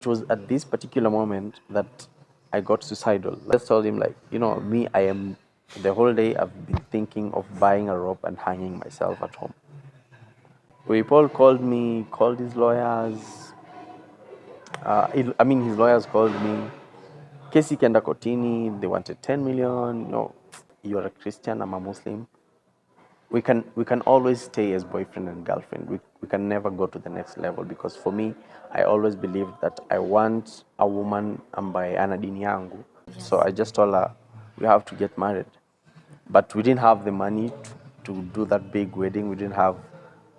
It was at this particular moment that I got suicidal. I just told him, like, me, the whole day I've been thinking of buying a rope and hanging myself at home. Paul called me, called his lawyers. His lawyers called me. Kesi kenda kotini, they wanted 10 million. No, you're a Christian, I'm a Muslim. We can always stay as boyfriend and girlfriend. We can never go to the next level, because for me, I always believed that I want a woman ambaye ana dini yangu. So I just told her we have to get married. But we didn't have the money to do that big wedding. We didn't have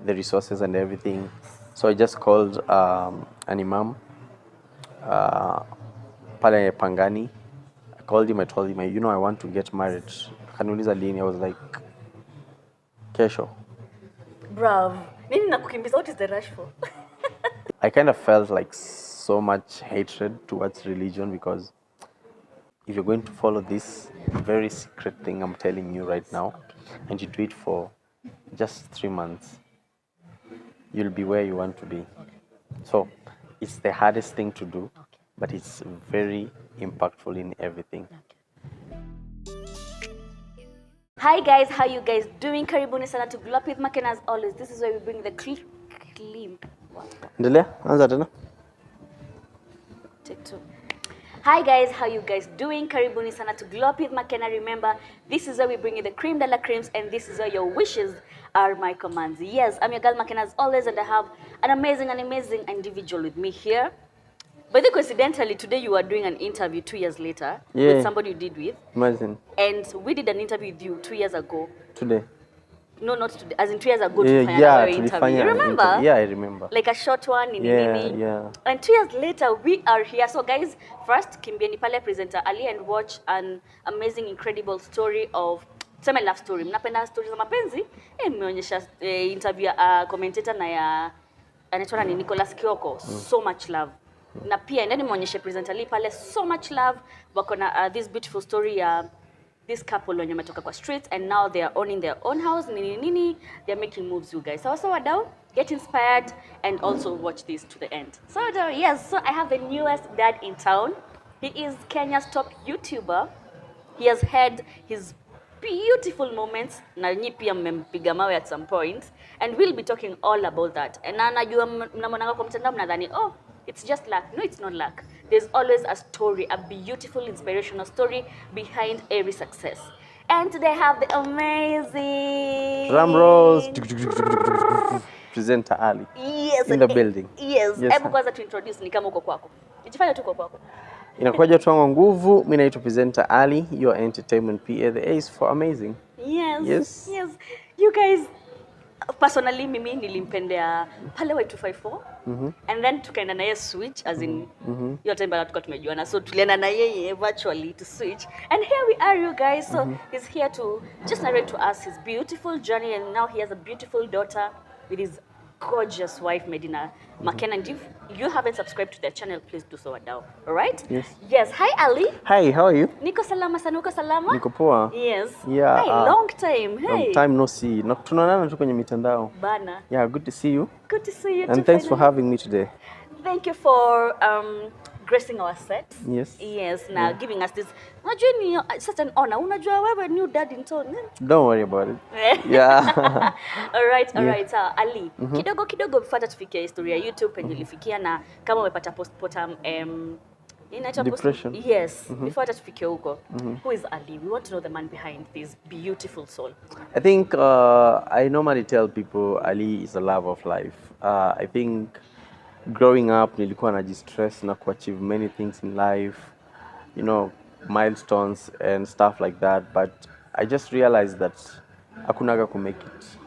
the resources and everything. So I just called an imam, pale Pangani. I called him, I told him, I want to get married. Kaniuliza lini? I was like, kesho. Brav. Nini nakukimbiza? What is the rush for? I kind of felt like so much hatred towards religion, because if you're going to follow this very secret thing I'm telling you right now, and you do it for just 3 months, you'll be where you want to be. So it's the hardest thing to do, but it's very impactful in everything. Hi guys, how you guys doing? Karibuni sana to Glow Up with Makena. As always, this is where we bring the clean. Endelea, anza tena. Take two. Hi guys, how you guys doing? Karibuni sana to Glow Up with Makena. Remember, this is where we bring you the cream de la creams, and this is where your wishes are my commands. Yes, I'm your girl Makena as always, and I have an amazing individual with me here. But then coincidentally, today you are doing an interview 2 years later with somebody you did with. Imagine. And we did an interview with you 2 years ago. Today. No, not today. As in 2 years ago. Yeah, to interview. You remember? Yeah, I remember. Like a short one in Nini. Yeah. And 2 years later, we are here. So guys, first, kimbieni pale presenter Ali and watch an amazing, incredible story of tuseme love story. Mnapenda stories za mapenzi? Mmeonyesha interview ya commentator na ya anaitwa ni Nicholas Kioko. So much love. Na pia ndani muonyeshe presenter Ali pale so much love. Wako na this beautiful story ya this couple wenye wametoka kwa streets and now they are owning their own house. Nini, they are making moves, you guys. So wadau, get inspired and also watch this to the end. So yes, so I have the newest dad in town. He is Kenya's top YouTuber. He has had his beautiful moments na nyi pia mmempiga mawe at some point, and we'll be talking all about that. And najua mnamonanga kwa mtandao mnadhani, oh, it's just luck. No, it's not luck. There's always a story, a beautiful, inspirational story behind every success. And today I have the amazing... Drum rolls. Presenter Ali. Yes. In the building. Yes. Hebu kwanza to introduce ni kama uko kwako. Ijifanya tu uko kwako. Inakuja tuango nguvu. Mimi naitwa Presenter Ali, your entertainment PA. The A is for amazing. Yes. You guys, personally mimi nilimpendea pale Y254 and then tukaenda na yeye switch as in your time bado tulikuwa tumejuana, so tulienda na yeye virtually to switch, and here we are, you guys. So he's here to just narrate to us his beautiful journey, and now he has a beautiful daughter with his gorgeous wife Medina Makena. And if you haven't subscribed to their channel, please do so now. All right? Yes. Hi Ali. Hi, how are you? Niko salama sana. Uko salama? Niko poa. Yes. Yeah. Hey, long time. Hey. Long time no see. Tunaonana tu kwenye mitandao. Bana. Yeah, good to see you. Good to see you too. And thanks for having me today. Thank you for gracing our set. Yes. Now giving us this. Unajua ni such an honor. Unajua wewe new dad in town. Don't worry about it. Yeah. All right. Ali, kidogo before tufikia historia ya YouTube penye ilifikia na kama umepata postpartum depression. Yes. Before tufikia huko. Who is Ali? We want to know the man behind this beautiful soul. I think I normally tell people Ali is a love of life. I think growing up nilikuwa najistress na kuachieve many things in life, milestones and stuff like that, but I just realized that hakunaga ku make it.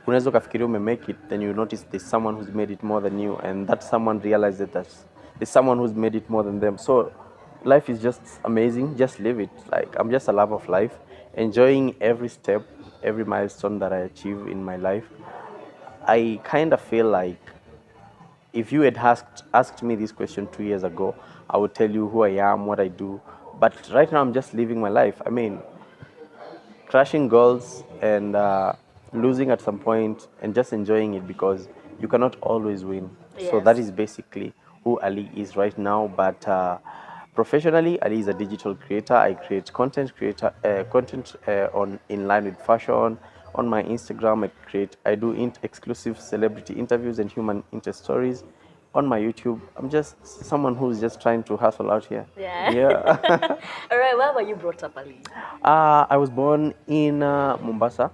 Unaweza kufikiria make it, then you notice there's someone who's made it more than you, and that someone realized that there's someone who's made it more than them. So life is just amazing. Just live it. Like, I'm just a love of life, enjoying every step, every milestone that I achieve in my life. I kind of feel like if you had asked me this question 2 years ago, I would tell you who I am, what I do. But right now I'm just living my life. I mean, crushing goals and losing at some point and just enjoying it, because you cannot always win. So that is basically who Ali is right now. But professionally, Ali is a digital creator. I create content on in line with fashion. On my Instagram, I do exclusive celebrity interviews and human interest stories. On my YouTube, I'm just someone who's just trying to hustle out here. Yeah. Yeah. All right, where were you brought up, Ali? I was born in Mombasa,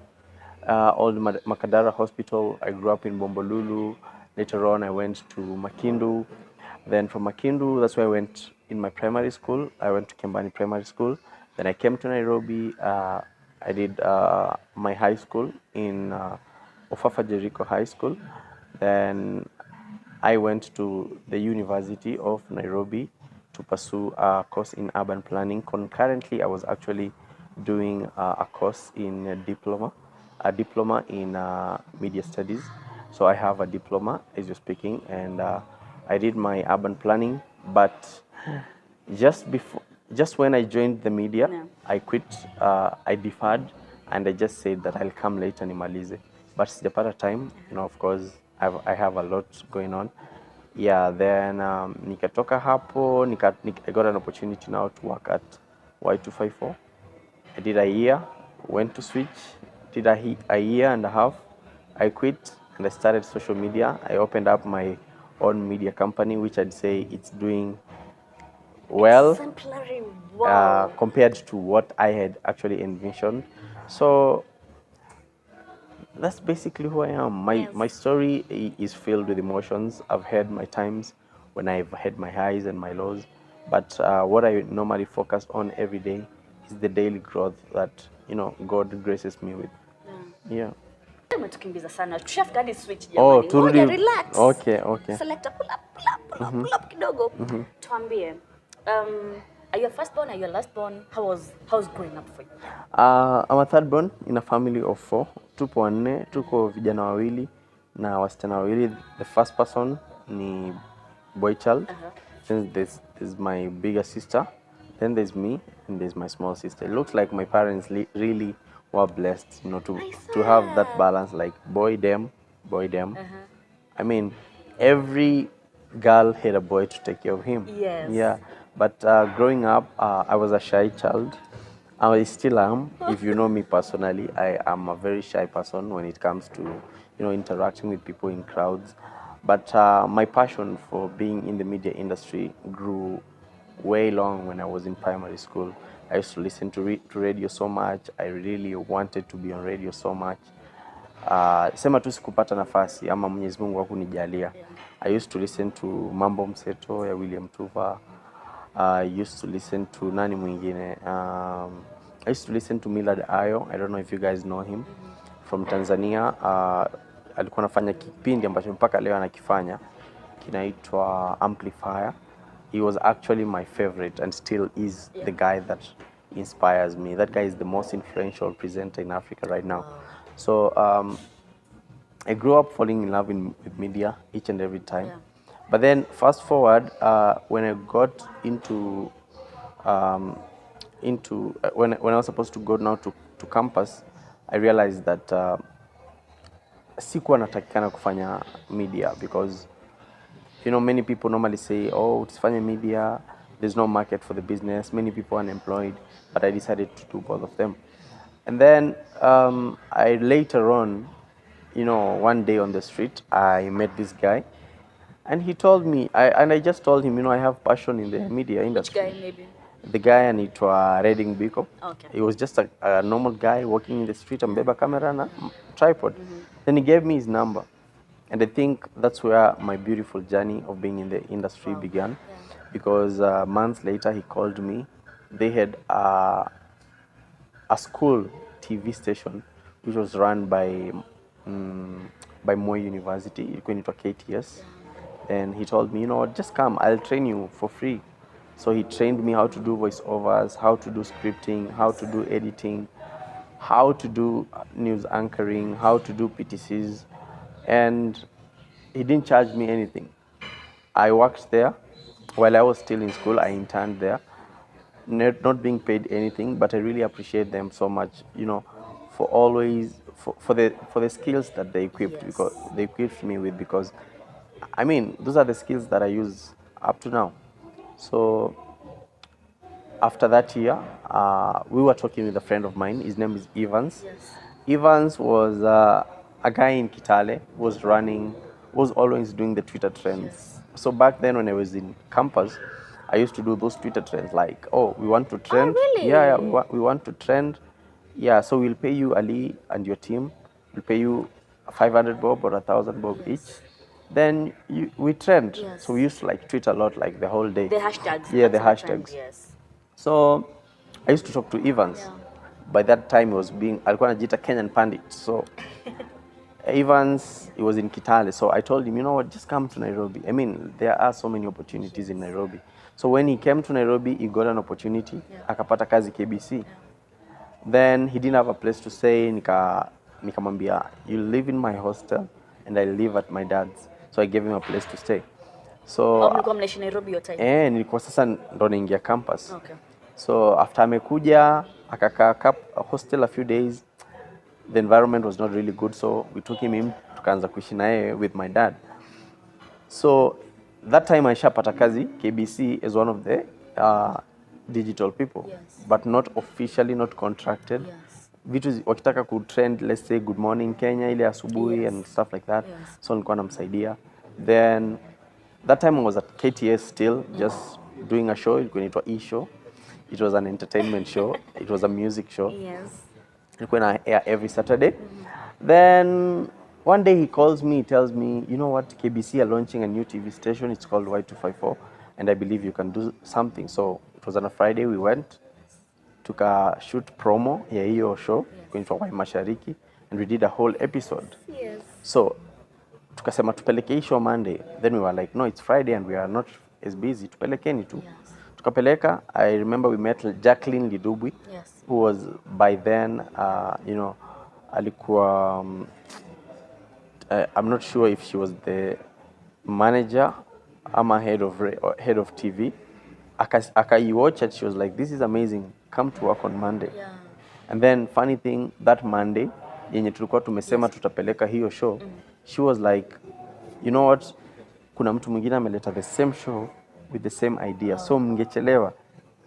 Old Makadara Hospital. I grew up in Bombolulu. Later on, I went to Makindu. Then from Makindu, that's where I went in my primary school. I went to Kembani Primary School. Then I came to Nairobi. I did my high school in Ofafa Jericho High School. Then I went to the University of Nairobi to pursue a course in urban planning. Concurrently, I was actually doing a course in a diploma in media studies. So I have a diploma, as you're speaking, and I did my urban planning. But just when I joined the media, Yeah. I quit. I deferred, and I just said that I'll come later nimalize. But sijapata time, of course, I have a lot going on. Yeah, then nikatoka hapo, I got an opportunity now to work at Y254. I did a year, went to switch, did a year and a half. I quit and I started social media. I opened up my own media company, which I'd say it's doing well Exemplary. Wow. compared to what I had actually envisioned. So that's basically who I am. My story is filled with emotions. I've had my times when I've had my highs and my lows, but what I normally focus on every day is the daily growth that God graces me with. Yeah. Umetukimbiza sana. Tushafika hadi switch Oh, jamani. turudi. Ngoja relax. Okay. Selector, pull up kidogo. Tuambie. Are you a firstborn? Are you a lastborn? How's growing up for you? I'm a third born in a family of 4. Tupo wanne, tuko vijana wawili na wasichana wawili. The first person ni boy child. Then there's my bigger sister. Then there's me and there's my small sister. It looks like my parents really were blessed, to have that balance, like boy them. I mean, every girl had a boy to take care of him. Yes. Yeah. But growing up, I was a shy child. I still am. If you know me personally, I am a very shy person when it comes to, interacting with people in crowds. But my passion for being in the media industry grew way long when I was in primary school. I used to listen to radio so much. I really wanted to be on radio so much. Sema tu sikupata nafasi ama Mwenyezi Mungu hakunijalia. I used to listen to Mambo Mseto ya William Tuva. I used to listen to nani mwingine. I used to listen to Millard Ayo. I don't know if you guys know him. From Tanzania. Alikuwa anafanya kipindi ambacho mpaka leo anakifanya. Kinaitwa Amplifier. He was actually my favorite and still is the guy that inspires me. That guy is the most influential presenter in Africa right now. So I grew up falling in love with media each and every time. Yeah. But then fast forward, when I got into when I was supposed to go now to campus, I realized that sikuwa natakikana kufanya media because many people normally say, oh, usifanye media, there's no market for the business, many people are unemployed, but I decided to do both of them. And then I later on, one day on the street, I met this guy. And he told me, I just told him, I have passion in the media industry. Which guy maybe? The guy anaitwa Redding Biko. Okay. He was just a normal guy walking in the street, ambeba camera na tripod. Then he gave me his number. And I think that's where my beautiful journey of being in the industry began. Yeah. Because months later, he called me. They had a school TV station which was run by Moi University. Ilikuwa inaitwa KTS. And he told me, just come, I'll train you for free. So he trained me how to do voiceovers, how to do scripting, how to do editing, how to do news anchoring, how to do PTCs. And he didn't charge me anything. I worked there. While I was still in school, I interned there. Not being paid anything, but I really appreciate them so much, for always, for the skills that they equipped, because they equipped me with, because I mean, those are the skills that I use up to now. So after that year, we were talking with a friend of mine. His name is Evans. Yes. Evans was a guy in Kitale, was always doing the Twitter trends. Yes. So back then when I was in campus, I used to do those Twitter trends like, oh, we want to Oh, trend. really? Yeah, we want to trend. Yeah, so we'll pay you, Ali, and your team. We'll pay you 500 bob or 1,000 bob each. Yes. Then we trend. Yes. So we used to like tweet a lot, like the whole day. The hashtags. Yeah, the That's trend, hashtags. yes. So I used to talk to Evans. Yeah. By that time he was being alikuwa anajiita Kenyan Pandit. So Evans, he was in Kitale. So I told him, you know what, just come to Nairobi. I mean, there are so many opportunities in Nairobi. So when he came to Nairobi, he got an opportunity. Akapata kazi KBC. Then he didn't have a place to stay. Nikamwambia, you live in my hostel and I live at my dad's. So I gave him a place to stay. So Mlikuwa mnaishi Nairobi hiyo time? nilikuwa sasa ndo naingia campus. Okay. So after amekuja akakaa hostel a few days, the environment was not really good, so we took him in, tukaanza kuishi naye with my dad. So that time aishapata kazi KBC as one of the digital people. Yes. But not officially, not contracted. Yes. Vitu wakitaka kutrend, let's say good morning Kenya ile asubuhi, Yes. and stuff like that. Yes. So nilikuwa namsaidia. Then that time I was at KTS still, just doing a show, ilikuwa inaitwa E-show. It was an entertainment show. It was a music show. Yes. Ilikuwa na air every Saturday. Then one day he calls me, he tells me, you know what, KBC are launching a new TV station. It's called Y254, and I believe you can do something. So it was on a Friday. We went, took a shoot promo ya hiyo show, kuitwa Y Mashariki, and we did a whole episode. Yes. So tukasema tupeleke hii show Monday. Then we were like, no, it's Friday and we are not as busy. Tupelekeni tu. Yes. Tukapeleka. I remember we met Jacqueline Lidubwi, Yes. who was by then, alikuwa, I'm not sure if she was the manager ama head of TV. Akaiwatch it, she was like, this is amazing, come to work on Monday. Yeah. And then funny thing, that Monday yenye tulikuwa tumesema tutapeleka hiyo show, she was like, you know what, kuna mtu mwingine ameleta the same show with the same idea, so mngechelewa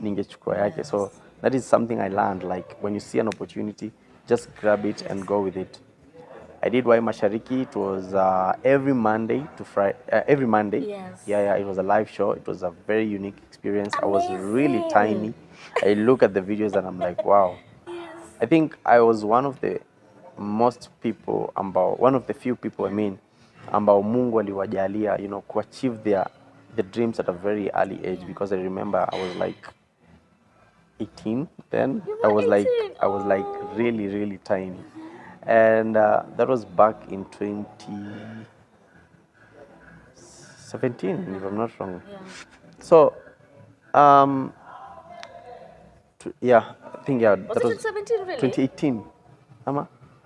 ningechukua yake. So that is something I learned, like when you see an opportunity, just grab it and go with it. I did Y Mashariki. It was every Monday to Friday. Every Monday. Yes. Yeah. It was a live show. It was a very unique experience. I was really tiny. I look at the videos and I'm like, wow. Yes. I think I was one of the few people, I mean, ambao Mungu aliwajalia, to achieve the dreams at a very early age, because I remember I was like 18 then. You were 18? I was like really, really tiny. And that was back in 2017, if I'm not wrong. Yeah. So, I think, Was that it was 2017 really? 2018.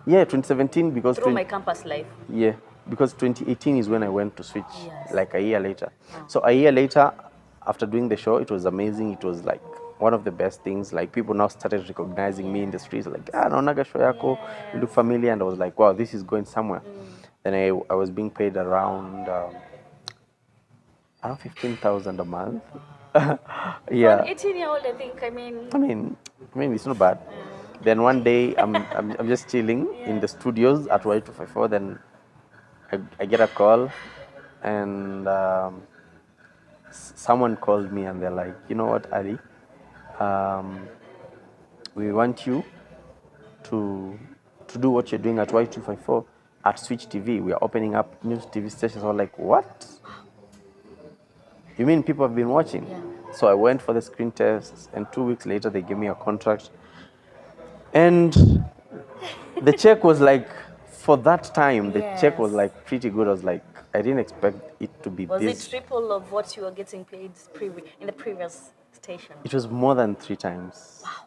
Yeah, 2017, because Through my campus life. yeah, because 2018 is when I went to switch, Yes. like a year later. So a year later, after doing the show, it was amazing. It was like one of the best things. Like people now started recognizing me in the streets, like, naonaga show yako, you look familiar, and I was like, wow, this is going somewhere. Then I was being paid around 15,000 a month. Yeah. For an 18-year-old, I think, I mean, it's not bad. Then one day, I'm just chilling in the studios at Y254. Then I get a call, and someone called me, and they're like, you know what, Ali, we want you to do what you're doing at Y254 at Switch TV. We are opening up new TV stations. I was like, what? You mean people have been watching? Yeah. So I went for the screen tests, and 2 weeks later they gave me a contract. And the check was like, for that time, the check was like pretty good. I was like, I didn't expect it to be Was this. it triple of what you were getting paid in the previous station? It was more than 3 times. Wow.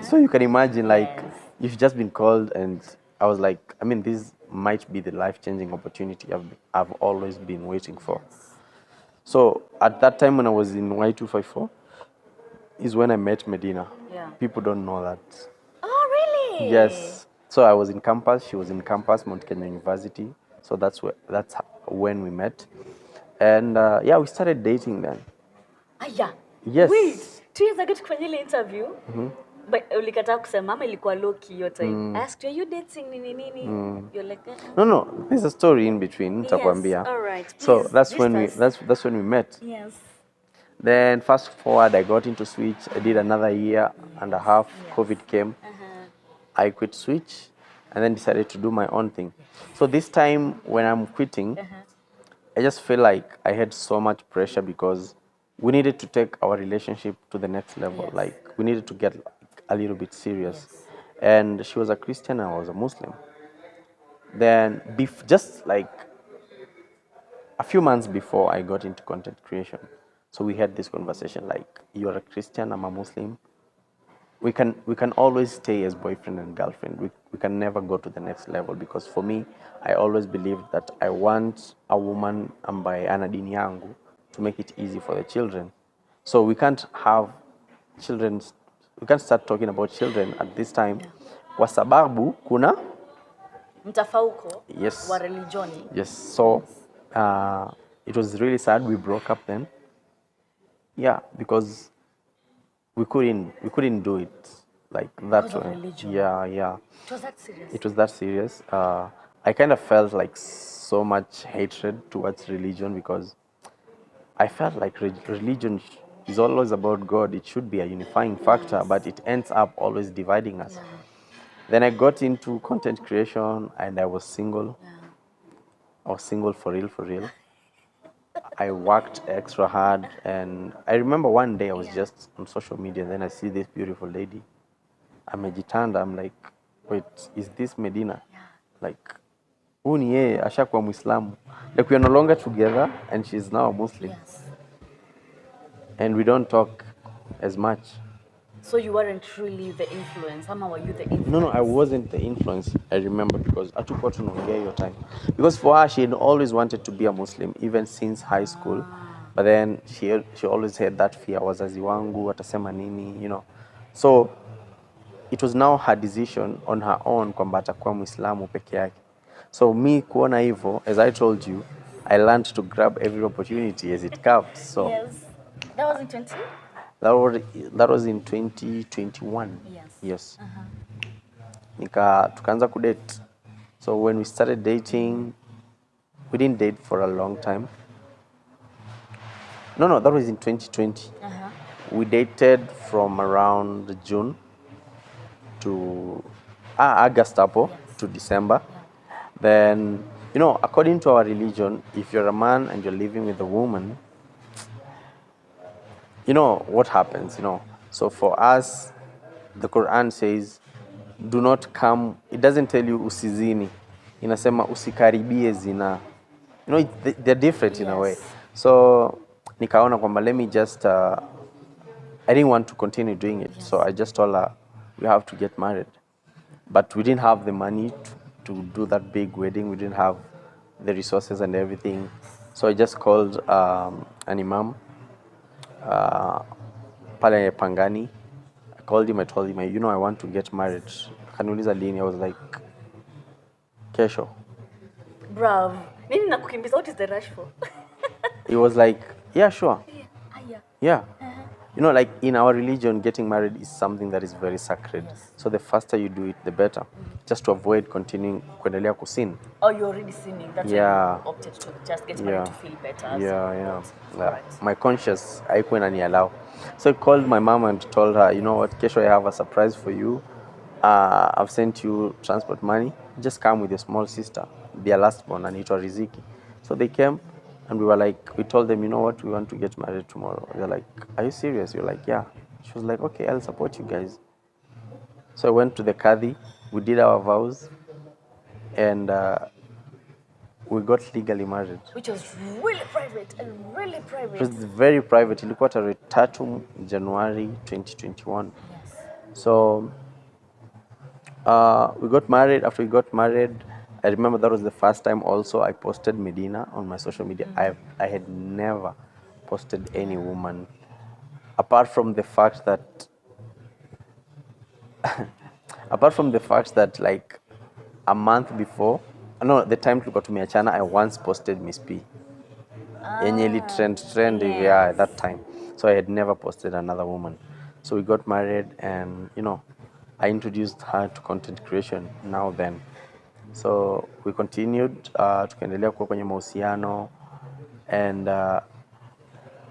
So you can imagine, like, Yes. you've just been called, and I was like, I mean, this might be the life-changing opportunity I've always been waiting for. So at that time when I was in Y254 is when I met Medina. Yeah. People don't know that. Oh, really? Yes. So I was in campus, she was in campus, Mount Kenya University. So that's when we met. And yeah, we started dating then. Aya. Yes. Wait, 2 years ago tukifanya ile interview. But ulikataa kusema ama ilikuwa low key your time. I asked you, are you dating nini? You're like, No, there's a story in between. Yes, Nitakwambia. all right. So Please, that's when we gist us. that's when we met. Yes. Then fast forward, I got into Switch. I did another year and a half. COVID came. I quit Switch and then decided to do my own thing. So this time when I'm quitting, I just feel like I had so much pressure because we needed to take our relationship to the next level. Yes. Like we needed to get a little bit serious. And she was a Christian and I was a Muslim. Then just like a few months before I got into content creation, so we had this conversation like, you're a Christian, I'm a Muslim. We can always stay as boyfriend and girlfriend. We can never go to the next level, because for me, I always believed that I want a woman ambaye ana dini yangu to make it easy for the children. So we can't have children, we can't start talking about children at this time kwa sababu kuna Mtafauko Yes. wa religioni. Yes. So it was really sad we broke up then. Yeah, because we couldn't do it like that Because of way. religion. Yeah. It was that serious. It was that serious. I kind of felt like so much hatred towards religion, because I felt like religion is always about God. It should be a unifying factor, but it ends up always dividing us. Then I got into content creation and I was single. I was single for real. I worked extra hard, and I remember one day I was just on social media, and then I see this beautiful lady. Amejitanda. I'm like, wait, is this Medina? Like, huyu ni yeye, ashakuwa Muislamu. Like, we are no longer together, and she's now a Muslim. Yes. And we don't talk as much. So you weren't really the influence. Ama were you the influence? No, I wasn't the influence. I remember, because hatukuwa tunaongea your time. Because for her, she had always wanted to be a Muslim, even since high school. But then she always had that fear, wazazi wangu watasema nini, you know. So it was now her decision on her own kwamba atakuwa Muislamu peke yake. So me kuona hivyo, as I told you, I learned to grab every opportunity as it comes. So Yes. That was in 20? that was in 2021. Yes. Tukaanza kudate. So when we started dating, we didn't date for a long time. No, that was in 2020. We dated from around June to August to December. Then, according to our religion, if you're a man and you're living with a woman, you know what happens, So for us, the Quran says, do not come. It doesn't tell you usizini. Inasema usikaribie zina. They're different in a way. So nikaona kwamba let me just, I didn't want to continue doing it. So I just told her, we have to get married. But we didn't have the money to do that big wedding. We didn't have the resources and everything. So I just called an imam, pale Pangani. I called him, I told him, I want to get married. Kaniuliza lini? I was like, kesho. Brav. Nini nakukimbiza? What is the rush for? He was like, yeah, sure. Yeah. Yeah. Like in our religion, getting married is something that is very sacred. So the faster you do it, the better. Just to avoid continuing kuendelea kusin. Oh, you're already sinning. That's why you opted to just get married to feel better. Yeah. Right. My conscience, haikuwa inaniallow. So I called my mom and told her, you know what, kesho I have a surprise for you. I've sent you transport money. Just come with your small sister, their last born, anaitwa Riziki. So they came. And we told them, you know what, we want to get married tomorrow. They're like, are you serious? You're like, yeah. She was like, okay, I'll support you guys. So I went to the Qadi, we did our vows, and we got legally married. Which was really private and really private. It was very private. Ilikuwa tarehe 3 January 2021. Yes. So we got married. After we got married, I remember that was the first time also I posted Medina on my social media. I had never posted any woman, apart from the fact that like a month before, no, the time tulikuwa tumeachana, I once posted Miss P. Yenye ili trend hivi, yeah, at that time. So I had never posted another woman. So we got married and, you know, I introduced her to content creation now then. So we continued, tukaendelea kuwa kwenye mahusiano and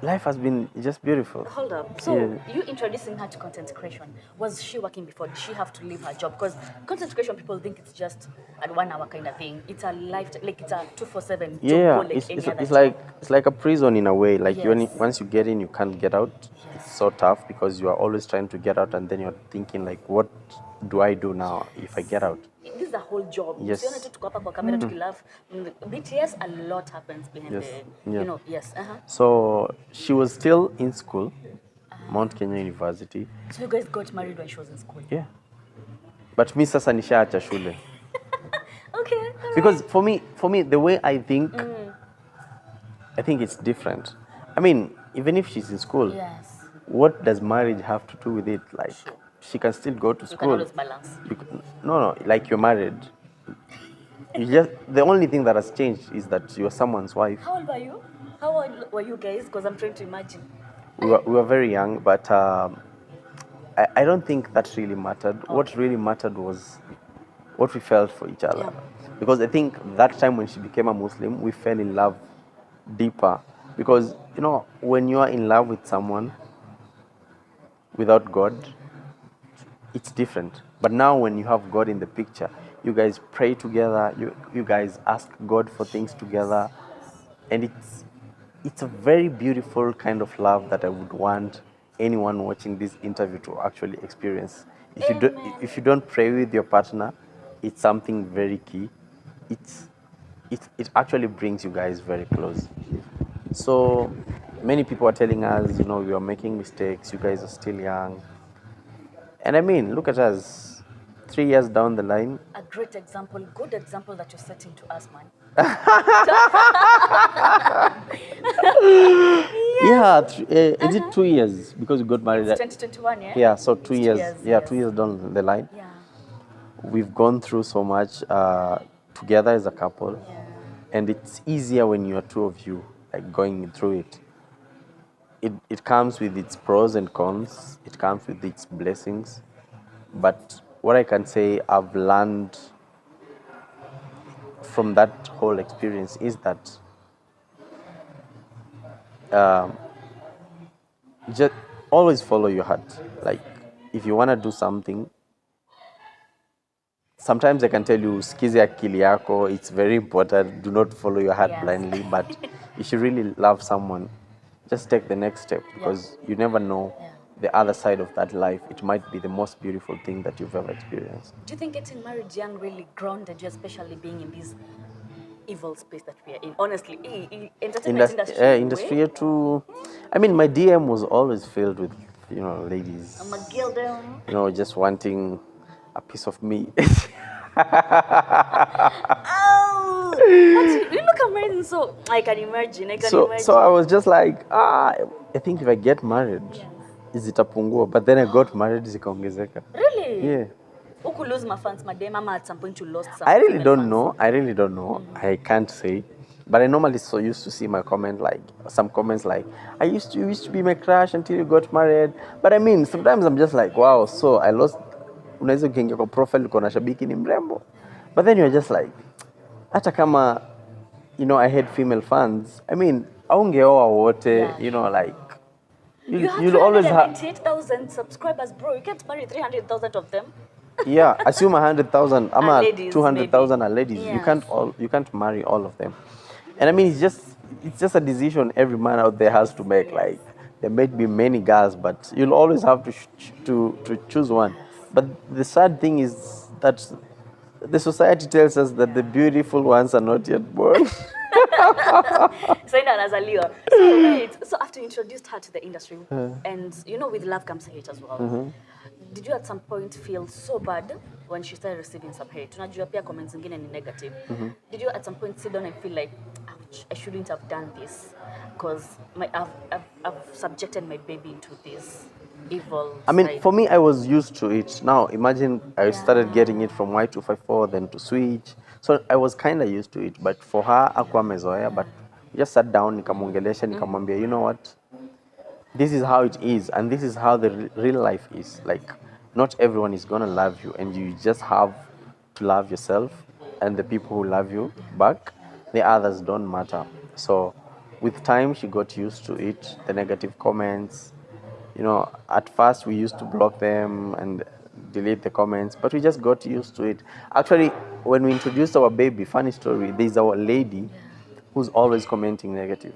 life has been just beautiful. Hold up. So you introducing her to content creation, was she working before? Did she have to leave her job? Because content creation, people think it's just a 1 hour kind of thing. It's a life, like it's a 247 job. Yeah, like it's, any it's, other it's job. like it's like a prison in a way. Like Yes. once you get in, you can't get out. It's so tough because you are always trying to get out, and then you're thinking like, what do I do now if I get out? This is a whole job. Yes. Usione tu tuko hapa kwa kamera tukilaugh. BTS, a lot happens behind Yes. the, Yeah. you know, yes. So she was still in school, Mount Kenya University. So you guys got married when she was in school? Yeah. But me sasa nishaacha shule. Okay. All right. Because for me, the way I think it's different. I mean, even if she's in school, Yes. what does marriage have to do with it? Like, she can still go to You can school. always balance. No, like you're married. You just the only thing that has changed is that you're someone's wife. How old were you? How old were you guys? Because I'm trying to imagine. We were very young, but I don't think that really mattered. What really mattered was what we felt for each other. Yeah. Because I think that time when she became a Muslim, we fell in love deeper. Because, you know, when you are in love with someone without God, it's different. But now when you have God in the picture, you guys pray together, you guys ask God for things together. And it's a very beautiful kind of love that I would want anyone watching this interview to actually experience. If you don't pray with your partner, it's something very key. It actually brings you guys very close. So many people are telling us, you know, we are making mistakes, you guys are still young. And I mean, look at us, 3 years down the line. A great example, good example that you're setting to us, man. Yeah, is it 2 years? Because we got married. It's 2021, yeah? Yeah, so 2 years. years, Yeah, yes. 2 years down the line. Yeah. We've gone through so much together as a couple. Yeah. And it's easier when you are two of you, like going through it. It comes with its pros and cons. It comes with its blessings. But what I can say I've learned from that whole experience is that just always follow your heart. Like, if you want to do something, sometimes I can tell you, skizi akili yako, it's very important. Do not follow your heart Yes. blindly. But if you really love someone, just take the next step, because you never know the other side of that life. It might be the most beautiful thing that you've ever experienced. Do you think getting married young really grounded you, especially being in this evil space that we are in? Honestly, entertainment Industry yetu, I mean, my DM was always filled with, you know, ladies, I'm a gilder. you know, just wanting a piece of me. Oh, but you look amazing, so I can imagine. So I was just like, I think if I get married, zitapungua. But then I got married, zikaongezeka. Really? Yeah. Who could lose my fans, madam? Mama, at some point you lost some. I really don't know. I can't say. But I normally so used to see my comment, like some comments like, you used to be my crush until you got married. But I mean, sometimes I'm just like, wow, so I lost. Unaweza ukiingia kwa profile uko na shabiki ni mrembo. But then you're just like, hata kama, you know, I had female fans. I mean, aungeoa wote, you know, like, you'll always have 28,000 subscribers, bro. You can't marry 300,000 of them. Yeah, assume 100,000. I'm at 200,000 are ladies. Yes. You can't marry all of them. And I mean, it's just a decision every man out there has to make. Like, there might be many girls, but you'll always have to choose one. But the sad thing is that the society tells us that the beautiful ones are not yet born. So after you introduced her to the industry, and you know, with love comes hate as well. Did you at some point feel so bad when she started receiving some hate? Tunajua pia comments zingine ni negative. Did you at some point sit down and feel like, I shouldn't have done this because I've subjected my baby into this evil I mean, side. for me, I was used to it. Now, imagine I started Yeah. getting it from Y254, then to Switch. So I was kind of used to it. But for her, akuwa mezoea. But we just sat down, nikamwongelesha, nikamwambia, you know what? This is how it is, and this is how the real life is. Like, not everyone is gonna love you, and you just have to love yourself and the people who love you back. The others don't matter. So, with time, she got used to it. The negative comments, at first we used to block them and delete the comments, but we just got used to it. Actually, when we introduced our baby, funny story, there's our lady who's always commenting negative.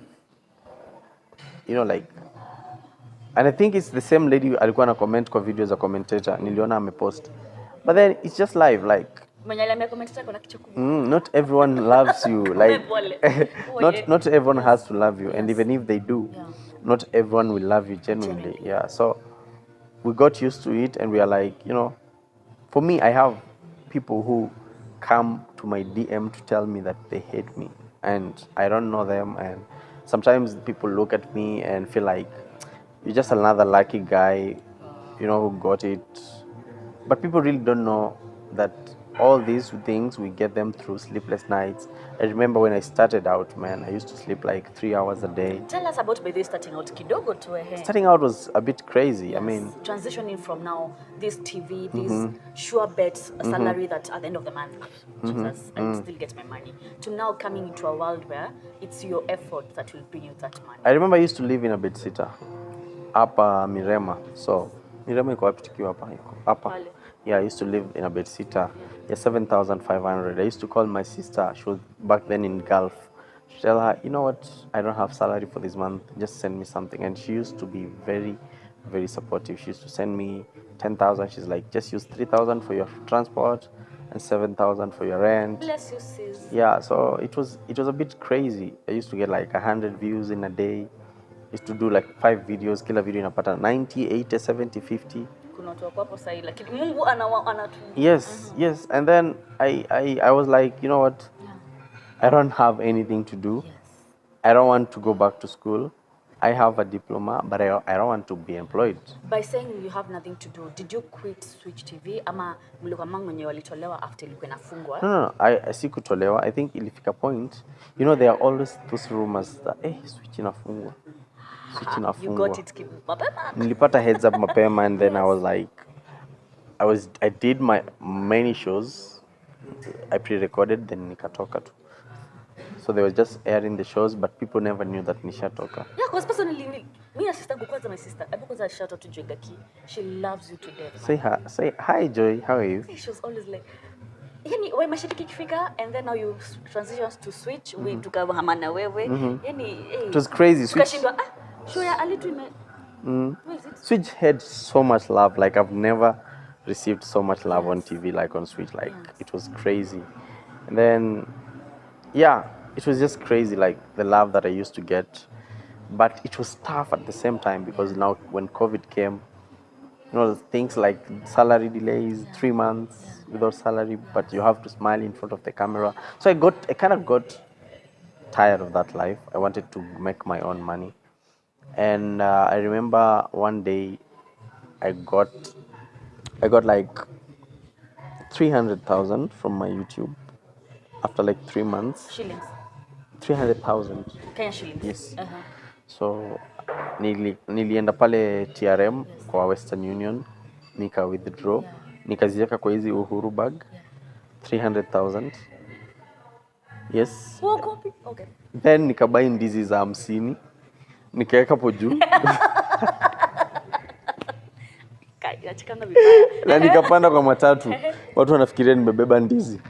Like, and I think it's the same lady alikuwa na comment kwa video za commentator, niliona amepost. But then it's just live, like, Mwenye aliambia commentator kuna kichwa kubwa. not everyone loves you. Like, Pole. not everyone has to love you, and even if they do, Yeah. not everyone will love you genuinely. Yeah, so we got used to it, and we are like, for me, I have people who come to my DM to tell me that they hate me, and I don't know them, and sometimes people look at me and feel like you're just another lucky guy, who got it. But people really don't know that all these things, we get them through sleepless nights. I remember when I started out, man, I used to sleep like 3 hours a day. Tell us about by this starting out kidogo to Starting out was a bit crazy. Yes. I mean, transitioning from now this TV, this sure bet salary that at the end of the month, Jesus, I will still get my money, to now coming into a world where it's your effort that will bring you that money. I remember I used to live in a bed sitter hapa Mirema. So Mirema iko wapi tukiwa hapa? Iko hapa. Pale. Yeah, I used to live in a bed sitter. Yeah, 7,500. I used to call my sister. She was back then in Gulf. Tell her, you know what? I don't have salary for this month. Just send me something. And she used to be very, very supportive. She used to send me 10,000. She's like, just use 3,000 for your transport and 7,000 for your rent. Bless you, sis. Yeah, so it was a bit crazy. I used to get like 100 views in a day. Used to do like 5 videos. Kila video inapata 90, 80, 70, 50. Kuna watu wako hapo sahi lakini Mungu anatu. Yes. And then I was like, you know what? I don't have anything to do. Yes. I don't want to go back to school. I have a diploma, but I don't want to be employed. By saying you have nothing to do, did you quit Switch TV ama mlikuwa mangu wenye walitolewa after ilikuwa inafungwa? No. I sikutolewa. I think ilifika point. There are always those rumors that Switch inafungwa. Switch inafungwa. You got it mapema. Nilipata heads up mapema, and then I was like, I did my many shows. I pre-recorded, then nikatoka tu. So they were just airing the shows, but people never knew that nishatoka. Yeah, because personally, me and sister kwanza my sister. I because I shout out to Joygaki. She loves you to death. Say hi, Joy. How are you? She was always like, yani wewe mashiriki kifika, and then now you transition to Switch, we tukahama na wewe. Yani It was crazy. Tukashindwa show ya alitu ime. Where is it? Switch had so much love. Like, I've never received so much love on TV like on Switch. Like, it was crazy. And then, yeah, it was just crazy, like the love that I used to get. But it was tough at the same time because now when COVID came, things like salary delays, 3 months without salary, but you have to smile in front of the camera. So I kind of got tired of that life. I wanted to make my own money. And I remember one day I got like 300,000 from my YouTube after like 3 months. Shillings. 300,000. Kenya shillings. Yes. So nilienda pale TRM kwa Western Union, nika withdraw, nikaziweka kwa hizi Uhuru bag. 300,000. Yes. Okay. Then nikabai ndizi za 50. Nikaweka hapo juu. Na nikapanda kwa matatu. Watu wanafikiria nimebeba ndizi.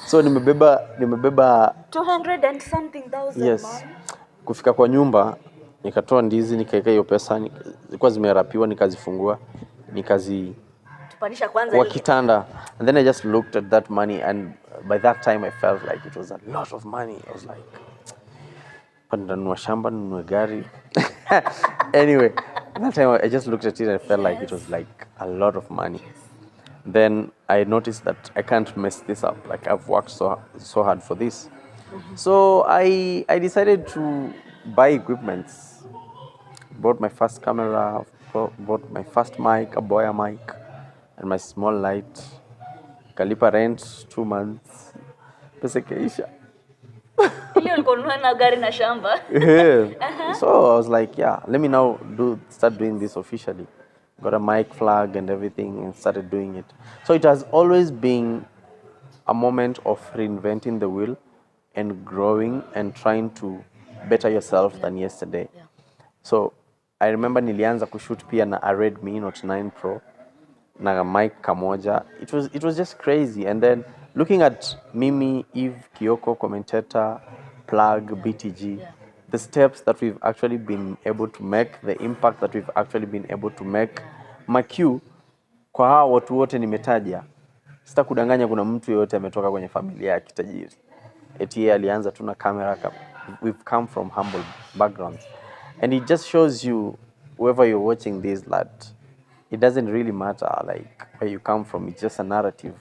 So nimebeba 200 and something thousand. Yes. Kufika kwa nyumba nikatoa ndizi, nikaweka hiyo pesa, zilikuwa zimerapiwa, nikazifungua, tupanisha kwanza kwa kitanda. And then I just looked at that money, and by that time I felt like it was a lot of money. I was like, pandanua shamba, nunue gari. Anyway, that time I just looked at it and felt like it was like a lot of money. Then I noticed that I can't mess this up. Like, I've worked so hard for this. So I decided to buy equipments. Bought my first camera, bought my first mic, a Boya mic, and my small light. Kalipa rent 2 months. Pesa ikaisha. Ile ulikuwa ununua na gari na shamba. Yeah. So I was like, yeah, let me now start doing this officially. Got a mic flag and everything and started doing it. So it has always been a moment of reinventing the wheel and growing and trying to better yourself than yesterday. Yeah. So I remember nilianza kushoot pia na a Redmi Note 9 Pro na mic kamoja. It was just crazy. And then looking at Mimi, Eve, Kioko, commentator, Plug, BTG, the steps that we've actually been able to make, the impact that we've actually been able to make. MQ, kwa hawa watu wote nimetaja, sita kudanganya kuna mtu yote ametoka kwenye familia ya kitajiri. Eti yeye alianza tu na kamera. We've come from humble backgrounds. And it just shows you, whoever you're watching this, that it doesn't really matter like where you come from. It's just a narrative.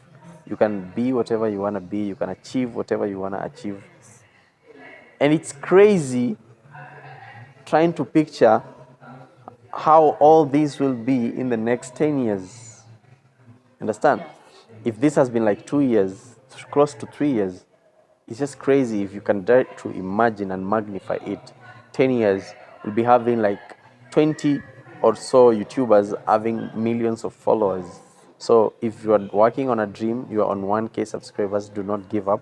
You can be whatever you want to be. You can achieve whatever you want to achieve. And it's crazy trying to picture how all this will be in the next 10 years. Understand? If this has been like 2 years, close to 3 years, it's just crazy if you can dare to imagine and magnify it. 10 years, we'll be having like 20 or so YouTubers having millions of followers. So if you are working on a dream, you are on 1K subscribers, do not give up.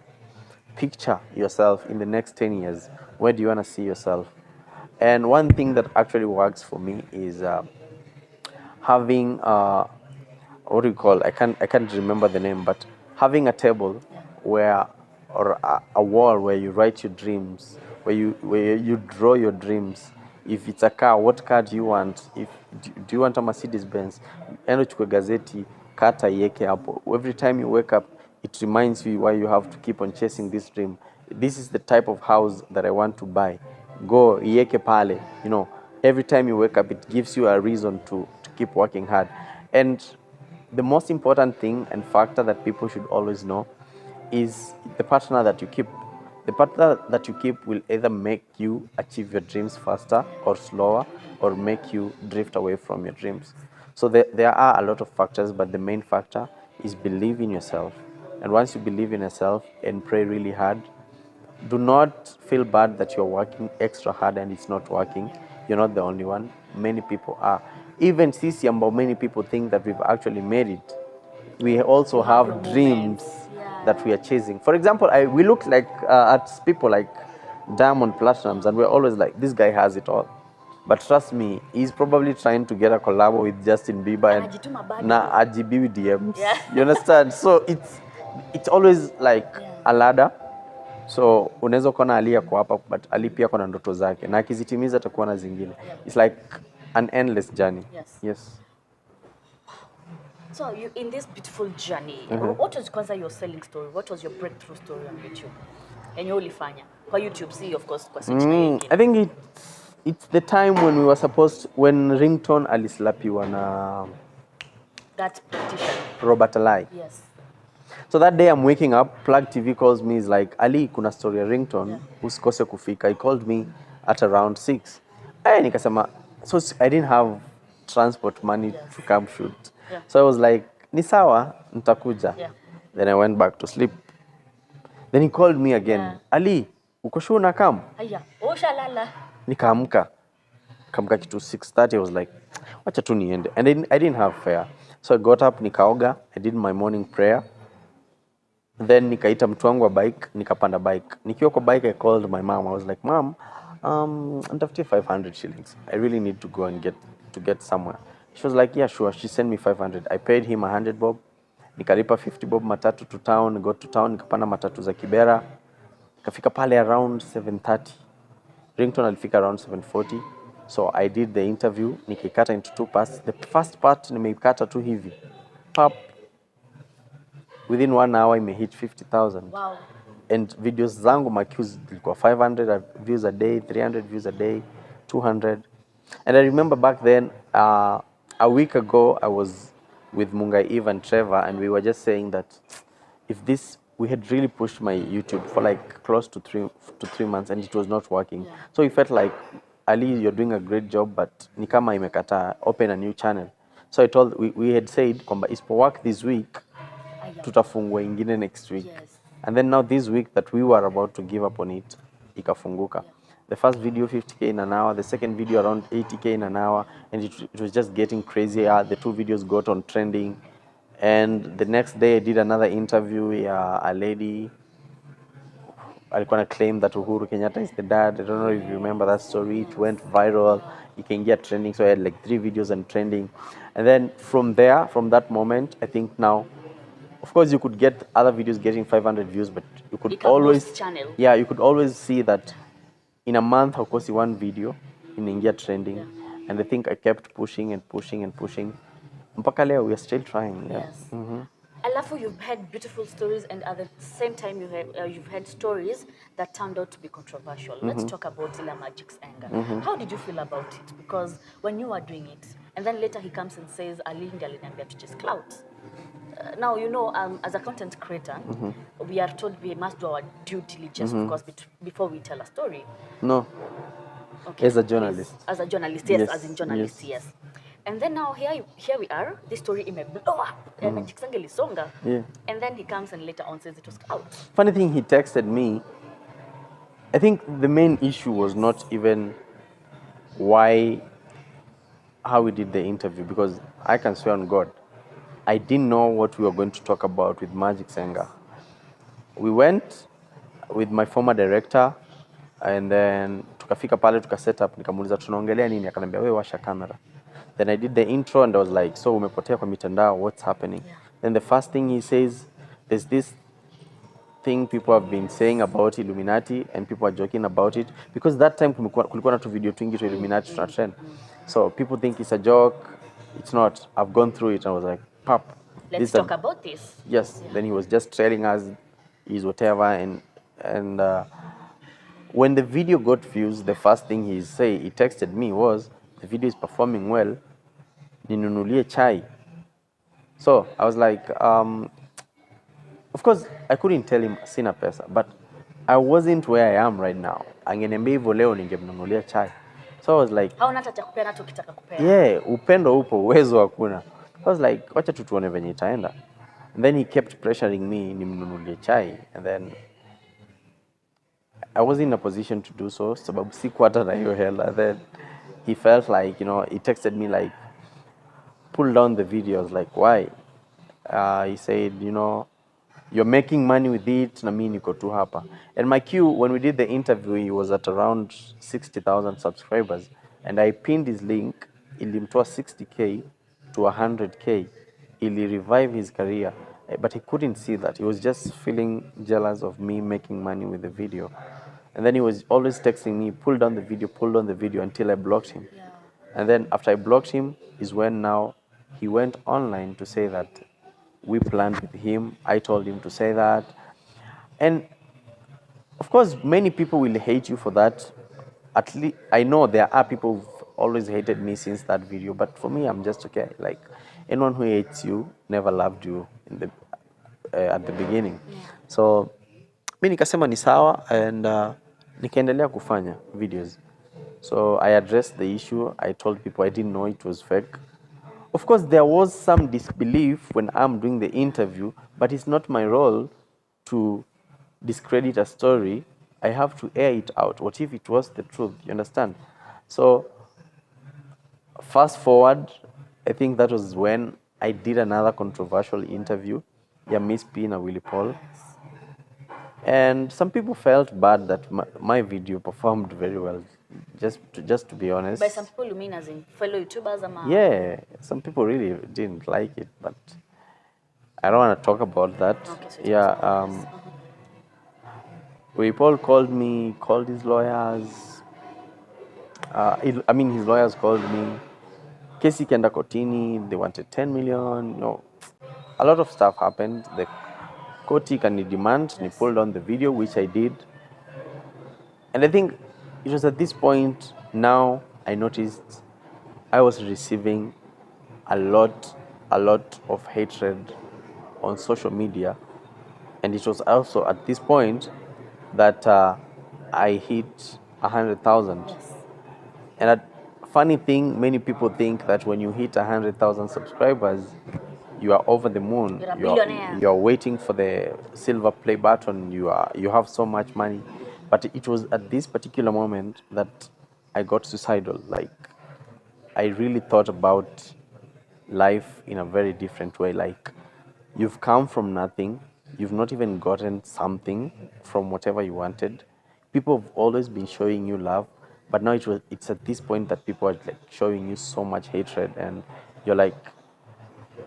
Picture yourself in the next 10 years. Where do you want to see yourself? And one thing that actually works for me is having what do you call? I can't remember the name, but having a table where or a wall where you write your dreams, where you draw your dreams. If it's a car, what car do you want? Do you want a Mercedes Benz? Endo chukue gazeti, kata iweke hapo. Every time you wake up, it reminds you why you have to keep on chasing this dream. This is the type of house that I want to buy. Go iweke pale. You know, every time you wake up, it gives you a reason to keep working hard. And the most important thing and factor that people should always know is the partner that you keep. The partner that you keep will either make you achieve your dreams faster or slower, or make you drift away from your dreams. So there are a lot of factors, but the main factor is believe in yourself. And once you believe in yourself and pray really hard, do not feel bad that you're working extra hard and it's not working. You're not the only one. Many people are. Even sisi ambao many people think that we've actually made it, we also have dreams that we are chasing. For example, we look like at people like Diamond Platinums, and we're always like, this guy has it all. But trust me, he's probably trying to get a collab with Justin Bieber and na ajibiwi DMs. Yeah. You understand? So it's always like a ladder. So unaweza kuona Ali yako hapa, but Ali pia kuna ndoto zake na akizitimiza atakuwa na zingine. It's like an endless journey. Yes. So you in this beautiful journey, what was kwanza your selling story? What was your breakthrough story on YouTube? And you ulifanya kwa YouTube, see of course kwa switch I think it's the time when we were when Ringtone alislapiwa na that petition. Robert Alai. Yes. So that day I'm waking up, Plug TV calls me, is like, Ali, kuna story ya Ringtone, usikose kufika. He called me at around 6. Nikasema, so I didn't have transport money to come shoot. So I was like, ni sawa, nitakuja. Then I went back to sleep. Then he called me again. Ali, uko sure na come? Aya, oshalala. Nikaamka kitu 6:30. I was like, wacha tu niende. And then I didn't have fare. So I got up, nikaoga, I did my morning prayer. Then nikaita mtu wangu wa bike, nikapanda bike. Nikiwa kwa bike, I called my mom. I was like, Mom, nitafutie 500 shillings. I really need to go and get somewhere. She was like, yeah, sure. She sent me 500. I paid him 100 bob. Nikalipa 50 bob matatu to town. Got to town, nikapanda matatu za Kibera. Nikafika pale around 7:30. Ringtone alifika around 7:40. So I did the interview. Nikikata into 2 parts. The first part nimeikata tu hivi. Pop. Within 1 hour, I may hit 50,000. Wow. And videos zangu macues zilikuwa 500 views a day, 300 views a day, 200. And I remember back then, a week ago, I was with Mungai, Eve, and Trevor, and we were just saying that if we had really pushed my YouTube for like close to 3 months, and it was not working. Yeah. So we felt like, Ali, you're doing a great job, but ni kama imekata, open a new channel. So we had said kwamba isipo work this week, tutafungua ingine next week. Yes. And then now this week that we were about to give up on it, ikafunguka. Yeah. The first video 50k in an hour, the second video around 80k in an hour, and it was just getting crazier. The 2 videos got on trending. And the next day I did another interview, a lady alikuwa na claim that Uhuru Kenyatta is the dad. I don't know if you remember that story. It went viral. It can get trending. So I had like 3 videos and trending. And then from there, from that moment, I think now, of course, you could get other videos getting 500 views, but you could always, channel. yeah, you could always see that in a month, of course, one video in India trending. Yeah. And I think I kept pushing and pushing and pushing. Mpaka leo, we are still trying. Yeah. Yes. Alafu, you've had beautiful stories, and at the same time, you've had stories that turned out to be controversial. Let's talk about Zilla Magic's anger. How did you feel about it? Because when you were doing it, and then later he comes and says, Ali ndiye aliniambia to chase clout. Now, you know, as a content creator, we are told we must do our due diligence, of course, before we tell a story. No. Okay. As a journalist. As a journalist, yes, Yes, as in journalist, yes. And then now here we are, this story may blow up, and Yeah. and then he comes and later on says it was clout. Funny thing, he texted me. I think the main issue was not even how we did the interview, because I can swear on God, I didn't know what we were going to talk about with Magic Senga. We went with my former director, and then tukafika pale tuka up, nikamuuliza tunaongelea nini, akaniambia wewe washa camera. Then I did the intro and I was like, so umepotea kwa mitandao, what's happening? Yeah. Then the first thing he says, there's this thing people have been saying about Illuminati, and people are joking about it, because that time kulikuwa na tu video twingi to Illuminati tuna trend. So people think it's a joke. It's not. I've gone through it and I was like, Pap, Let's talk about this. Yes. Yeah. Then he was just telling us he's whatever, and when the video got views, the first thing he texted me was, the video is performing well, ninunulie chai. So I was like, of course I couldn't tell him sina pesa, but I wasn't where I am right now. Angeniambia hivyo leo ningemnunulia chai. So I was like, hauna hata cha kupea na tukitaka kupea. Yeah, upendo upo, uwezo hakuna. I was like, wacha tu tuone venye itaenda. And then he kept pressuring me nimnunulie chai, and then I wasn't in a position to do so, sababu sikuwa hata na hiyo hela. Then he felt like, he texted me like, pull down the videos. Like, why? He said, you're making money with it, na mimi niko tu hapa. And my queue, when we did the interview, he was at around 60,000 subscribers, and I pinned his link. Ilimtoa 60k to 100k. Ili revive his career, but he couldn't see that. He was just feeling jealous of me making money with the video. And then he was always texting me, pull down the video, until I blocked him. Yeah. And then after I blocked him is when now he went online to say that we planned with him. I told him to say that. And of course, many people will hate you for that. At least I know there are people who've always hated me since that video, but for me, I'm just okay. Like, anyone who hates you never loved you at the beginning. Yeah. So mi nikasema ni sawa, and nikaendelea kufanya videos. So I addressed the issue. I told people I didn't know it was fake. Of course, there was some disbelief when I'm doing the interview, but it's not my role to discredit a story. I have to air it out. What if it was the truth? You understand? So fast forward, I think that was when I did another controversial interview, Miss P and Willie Paul. And some people felt bad that my video performed very well, just to be honest. By some people, you mean as in fellow YouTubers? Yeah, some people really didn't like it, but I don't want to talk about that. Okay, so yeah, Willie Paul called me, called his lawyers. His lawyers called me. Kesi kenda kotini, they wanted 10 million. A lot of stuff happened. The koti can demand, yes. Pulled on the video, which I did. And I think it was at this point now I noticed I was receiving a lot of hatred on social media And it was also at this point that I hit 100,000. Yes. And a funny thing, many people think that when you hit 100,000 subscribers, you are over the moon. You're a billionaire. You are waiting for the silver play button. You have so much money, but it was at this particular moment that I got suicidal. Like, I really thought about life in a very different way. Like, you've come from nothing, you've not even gotten something from whatever you wanted. People have always been showing you love, but now it's at this point that people are like showing you so much hatred, and you're like,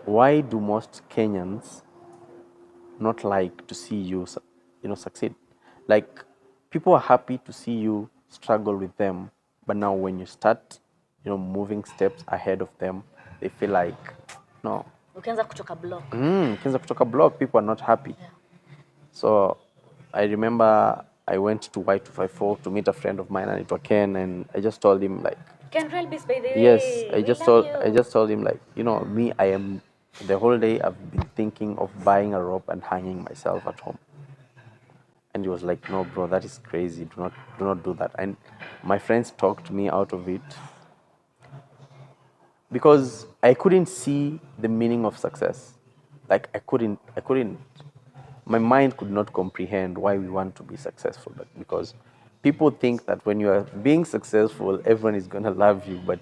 why do most Kenyans not like to see you, succeed? Like, people are happy to see you struggle with them, but now when you start, moving steps ahead of them, they feel like, no. Ukianza kutoka block. Ukianza kutoka block, people are not happy. Yeah. So I remember I went to Y254 to meet a friend of mine, and it was Ken, and I just told him like, Ken Relbis, by the way. yes, I We just told him like, me, I am the whole day I've been thinking of buying a rope and hanging myself at home. And he was like, no, bro, that is crazy. Do not do that. And my friends talked me out of it because I couldn't see the meaning of success. Like, I couldn't. My mind could not comprehend why we want to be successful. But because people think that when you are being successful, everyone is gonna love you, but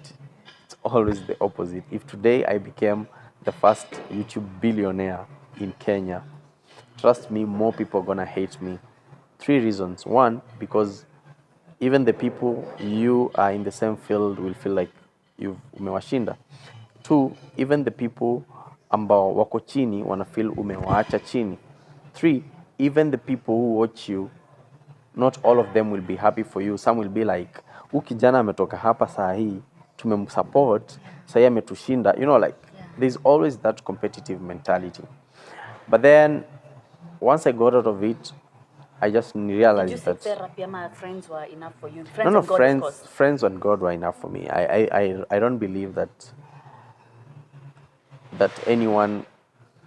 it's always the opposite. If today I became the first YouTube billionaire in Kenya, trust me, more people are gonna hate me. 3 reasons. One, because even the people you are in the same field will feel like umewashinda. 2, even the people ambao wako chini wana feel umewaacha chini. 3, even the people who watch you, not all of them will be happy for you. Some will be like, huyu kijana ametoka hapa saa hii, tumemsupport, saa hii ametushinda. There's always that competitive mentality. But then, once I got out of it, I just realized Did you that therapy and friends were enough for you? Friends and God, of course. Friends and God were enough for me. I don't believe that anyone.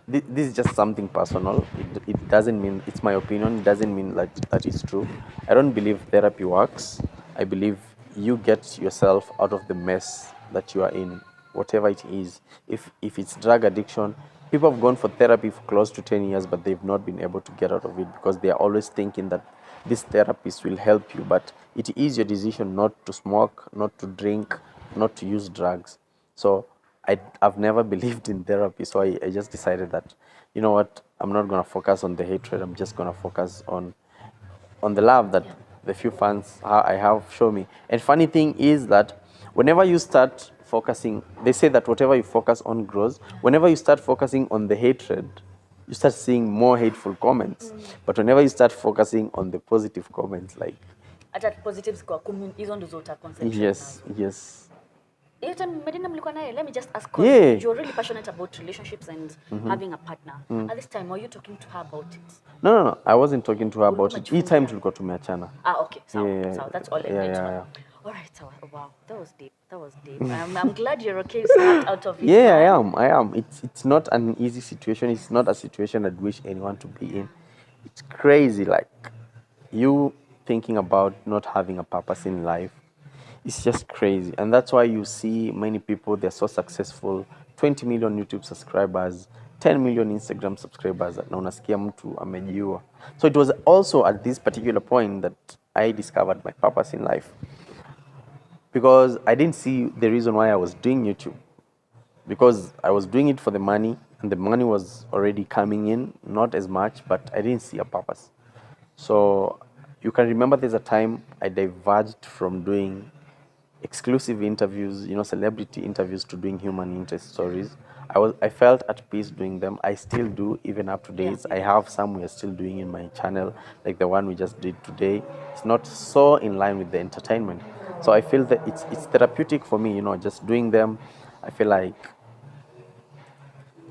This is just something personal. It doesn't mean it's my opinion. It doesn't mean that it's true. I don't believe therapy works. I believe you get yourself out of the mess that you are in, whatever it is. If it's drug addiction, people have gone for therapy for close to 10 years, but they've not been able to get out of it because they are always thinking that this therapist will help you. But it is your decision not to smoke, not to drink, not to use drugs. So I've never believed in therapy, so I just decided that, you know what, I'm not going to focus on the hatred. I'm just going to focus on the love that the few fans I have shown me. And funny thing is that whenever you start focusing, they say that whatever you focus on grows. Whenever you start focusing on the hatred, you start seeing more hateful comments. But whenever you start focusing on the positive comments, like, hata positives kwa hizo ndo zote concentrate. Yes. Hiyo time Medina mlikuwa naye, let me just ask, Yeah. you're really passionate about relationships and having a partner. At this time, were you talking to her about it? No. I wasn't talking to her about it. Each time tulikuwa tumeachana. Okay. So that's all I meant. Yeah. All right. So, wow, that was deep. I'm glad you're okay. Snapped out of it. Yeah, I am. It's not an easy situation. It's not a situation I'd wish anyone to be in. It's crazy, like, you thinking about not having a purpose in life. It's just crazy. And that's why you see many people, they're so successful. 20 million YouTube subscribers, 10 million Instagram subscribers, na unasikia mtu amejiua. So it was also at this particular point that I discovered my purpose in life. Because I didn't see the reason why I was doing YouTube. Because I was doing it for the money, and the money was already coming in, not as much, but I didn't see a purpose. So you can remember there's a time I diverged from doing exclusive interviews, celebrity interviews, to doing human interest stories. I felt at peace doing them. I still do, even up to date. I have some we are still doing in my channel, like the one we just did today. It's not so in line with the entertainment. So I feel that it's therapeutic for me, just doing them. I feel like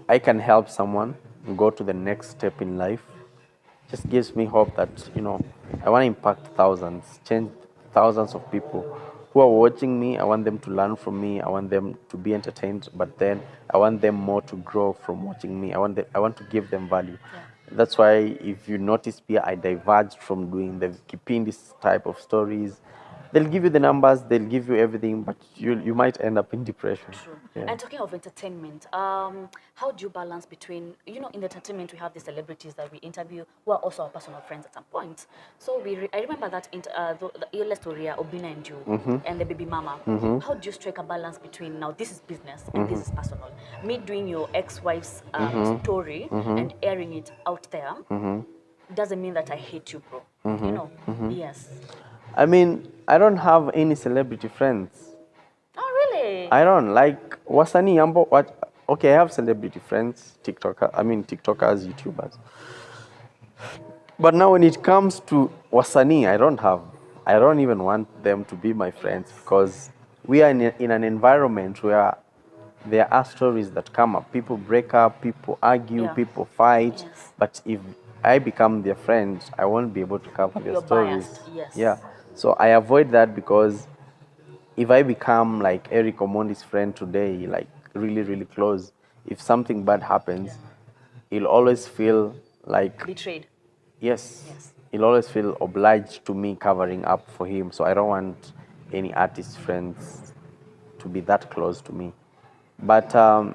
I can help someone go to the next step in life. Just gives me hope that, I want to impact thousands, change thousands of people who are watching me. I want them to learn from me. I want them to be entertained, but then I want them more to grow from watching me. I want to give them value. That's why if you notice here, I diverged from doing the keeping this type of stories. They'll give you the numbers, they'll give you everything, but you might end up in depression. True. Yeah. And talking of entertainment, how do you balance between, you know, in entertainment we have the celebrities that we interview who are also our personal friends at some point. So I remember that the Ile Storia, Obina and you, and the baby mama. How do you strike a balance between now this is business and this is personal? Me doing your ex-wife's story and airing it out there doesn't mean that I hate you, bro. You know? Yes. I mean, I don't have any celebrity friends. Oh, really? I don't like wasani ambo what. Okay, I have celebrity friends, TikTokers, YouTubers. But now when it comes to wasani, I don't even want them to be my friends because we are in an environment where there are stories that come up. People break up, people argue, Yeah. people fight. Yes. But if I become their friend, I won't be able to cover their You're stories. biased, yes. Yeah. So I avoid that because if I become like Eric Omondi's friend today, like really, really close, if something bad happens, he'll always feel like, Betrayed. yes, Yes. he'll always feel obliged to me covering up for him. So I don't want any artist friends to be that close to me. But So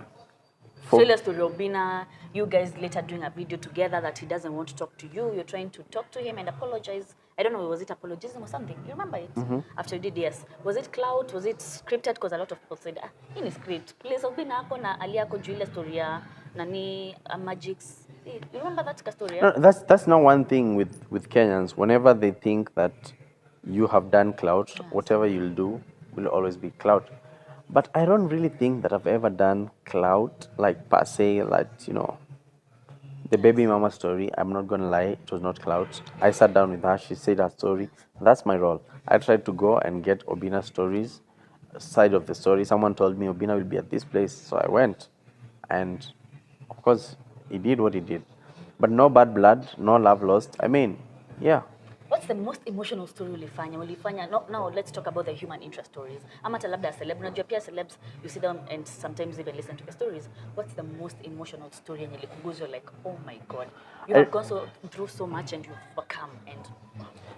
for let's to Robina, you guys later doing a video together that he doesn't want to talk to you. You're trying to talk to him and apologize. I don't know, was it apologism or something? You remember it? After you did, yes. Was it clout? Was it scripted? Because a lot of people said, in script. Please, Robina ako na ali ako Julia Storia, nani magics. You remember that story? no, that's not one thing with Kenyans. Whenever they think that you have done clout, whatever you'll do will always be clout. But I don't really think that I've ever done clout, like per se, like the baby mama story. I'm not gonna lie, it was not clout. I sat down with her, she said her story. That's my role. I tried to go and get Obina's stories, side of the story. Someone told me Obina will be at this place, so I went, and of course he did what he did. But no bad blood, no love lost. I mean, yeah. What's the most emotional story ulifanya? No, now let's talk about the human interest stories. Ama hata labda celeb, unajua pia celebs, you see them and sometimes even listen to the stories. What's the most emotional story yenye ilikuguzwa like, oh my God, you have gone through so much and you've overcome and...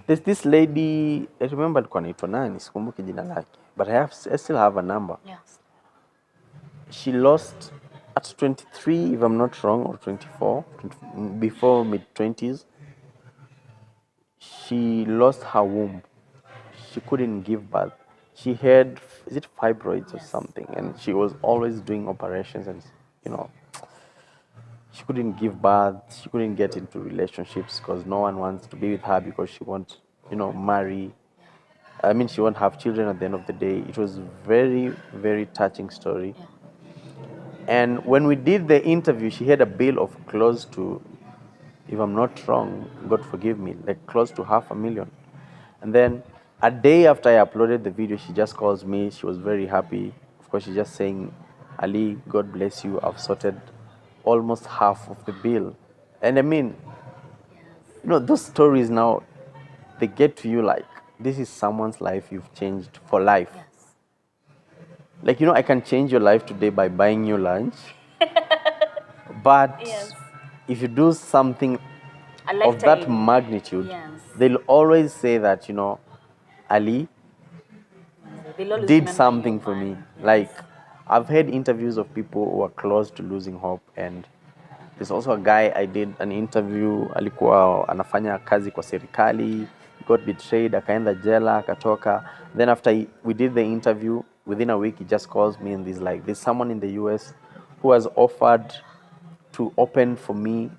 There's this lady, I remember alikuwa anaitwa nani, sikumbuki jina lake, but I still have a number. Yes. She lost at 23, if I'm not wrong, or 24, before mid-20s. She lost her womb. She couldn't give birth. She had, is it fibroids or something? And she was always doing operations and, she couldn't give birth. She couldn't get into relationships because no one wants to be with her because she won't, marry. I mean, she won't have children at the end of the day. It was very, very touching story. Yeah. And when we did the interview, she had a bill of close to, if I'm not wrong, God forgive me, like close to $500,000. And then a day after I uploaded the video, she just calls me. She was very happy. Of course, she's just saying, Ali, God bless you. I've sorted almost half of the bill. And I mean, those stories now, they get to you like, this is someone's life you've changed for life. Yes. Like, I can change your life today by buying you lunch. But Yes. if you do something of that magnitude, yes, they'll always say that, Ali they'll always did remember something you, for man. me. Yes. Like, I've heard interviews of people who are close to losing hope, and there's also a guy I did an interview, alikuwa anafanya kazi kwa serikali, got betrayed, akaenda jela, akatoka. Then after we did the interview, within a week he just calls me and he's like, there's someone in the US who has offered to open for me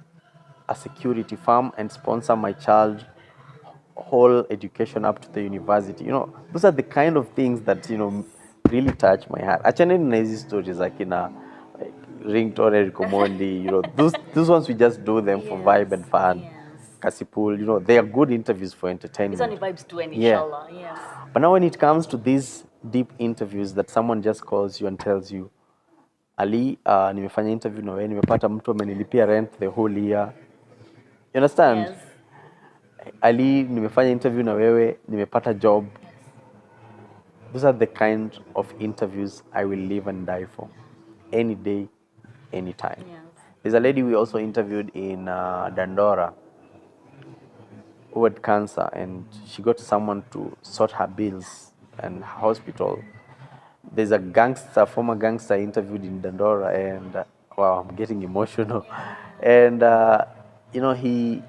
a security firm and sponsor my child whole education up to the university. Those are the kind of things that, really touch my heart. Actually, in these stories, like like Ringtone, Eric Omondi, those ones we just do them for vibe and fun. Yes. Kasipul, they are good interviews for entertainment. These are the vibes too, and inshallah. Yes. But now when it comes to these deep interviews that someone just calls you and tells you, Ali, nimefanya interview na wewe, nimepata mtu amenilipia rent the whole year. You understand? Yes. Ali, nimefanya interview na wewe, nimepata job. Those are the kind of interviews I will live and die for. Any day, anytime. Yes. There's a lady we also interviewed in Dandora who had cancer, and she got someone to sort her bills and hospital. There's a gangster, former gangster interviewed in Dandora, and wow, I'm getting emotional. And you know, he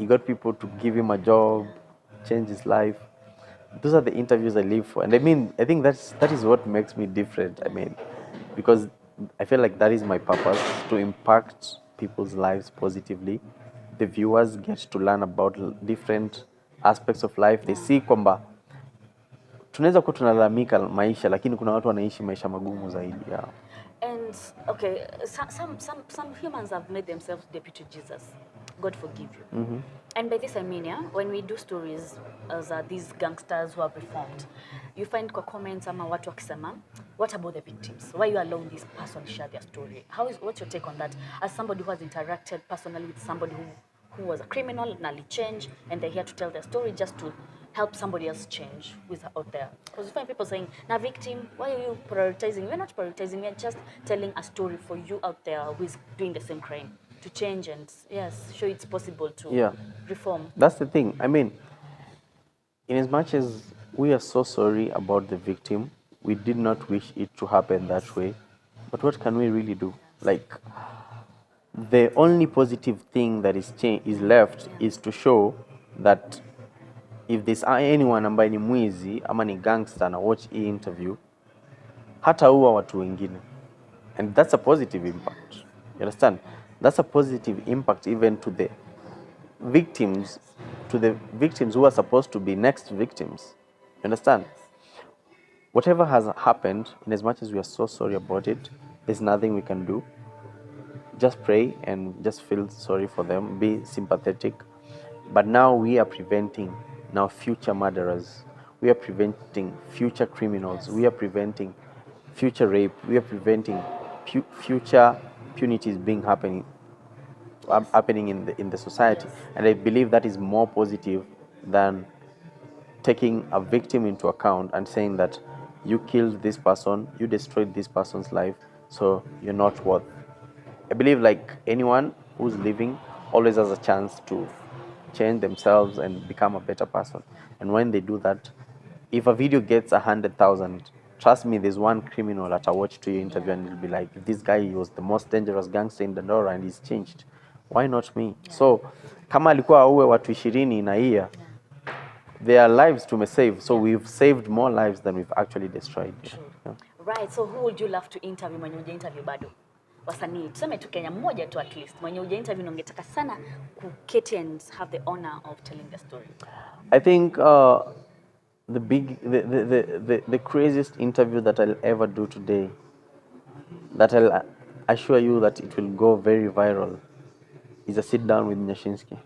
got people to give him a job, change his life. Those are the interviews I live for, and I mean, I think that is what makes me different. I mean, because I feel like that is my purpose, to impact people's lives positively. The viewers get to learn about different aspects of life. They see kwamba tunaweza kuwa tunalalamika maisha, lakini kuna watu wanaishi maisha magumu zaidi. Yeah. And okay, some humans have made themselves deputy Jesus. God forgive you. And by this I mean, yeah, when we do stories as these gangsters who have reformed, you find kwa comments ama watu wakisema, what about the victims? Why you allow this person share their story? What's your take on that? As somebody who has interacted personally with somebody who was a criminal, and changed, and they're here to tell their story just to help somebody else change who's out there. Because you find people saying, now victim, why are you prioritizing? We're not prioritizing, we're just telling a story for you out there who is doing the same crime to change and, yes, show it's possible to reform. That's the thing. I mean, in as much as we are so sorry about the victim, we did not wish it to happen that way. But what can we really do? Like, the only positive thing that is left is to show that if there's anyone ambaye ni mwizi ama ni gangster na watch hii interview, hata huwa watu wengine. And that's a positive impact. You understand? That's a positive impact even to the victims who are supposed to be next victims. You understand? Whatever has happened, in as much as we are so sorry about it, there's nothing we can do. Just pray and just feel sorry for them, be sympathetic. But now we are preventing future murderers. We are preventing future criminals. We are preventing future rape. We are preventing future punities being happening in the society. And I believe that is more positive than taking a victim into account and saying that you killed this person, you destroyed this person's life, so you're not worth. I believe like anyone who's living always has a chance to change themselves and become a better person. And when they do that, if a video gets 100,000, trust me, there's one criminal that I watch to your interview and he'll be like, this guy was the most dangerous gangster in Dandora and he's changed. Why not me? So, kama alikuwa auwe watu 20 in a year, their lives tumesave. So we've saved more lives than we've actually destroyed. Yeah. Right, so who would you love to interview mwenye uja interview bado? Wasanii, tuseme tu Kenya mmoja tu at least. Mwenye uja interview ungetaka sana kuketi and have the honor of telling the story. I think the craziest interview that I'll ever do today, that I'll assure you that it will go very viral, is a sit down with Nyashinsky.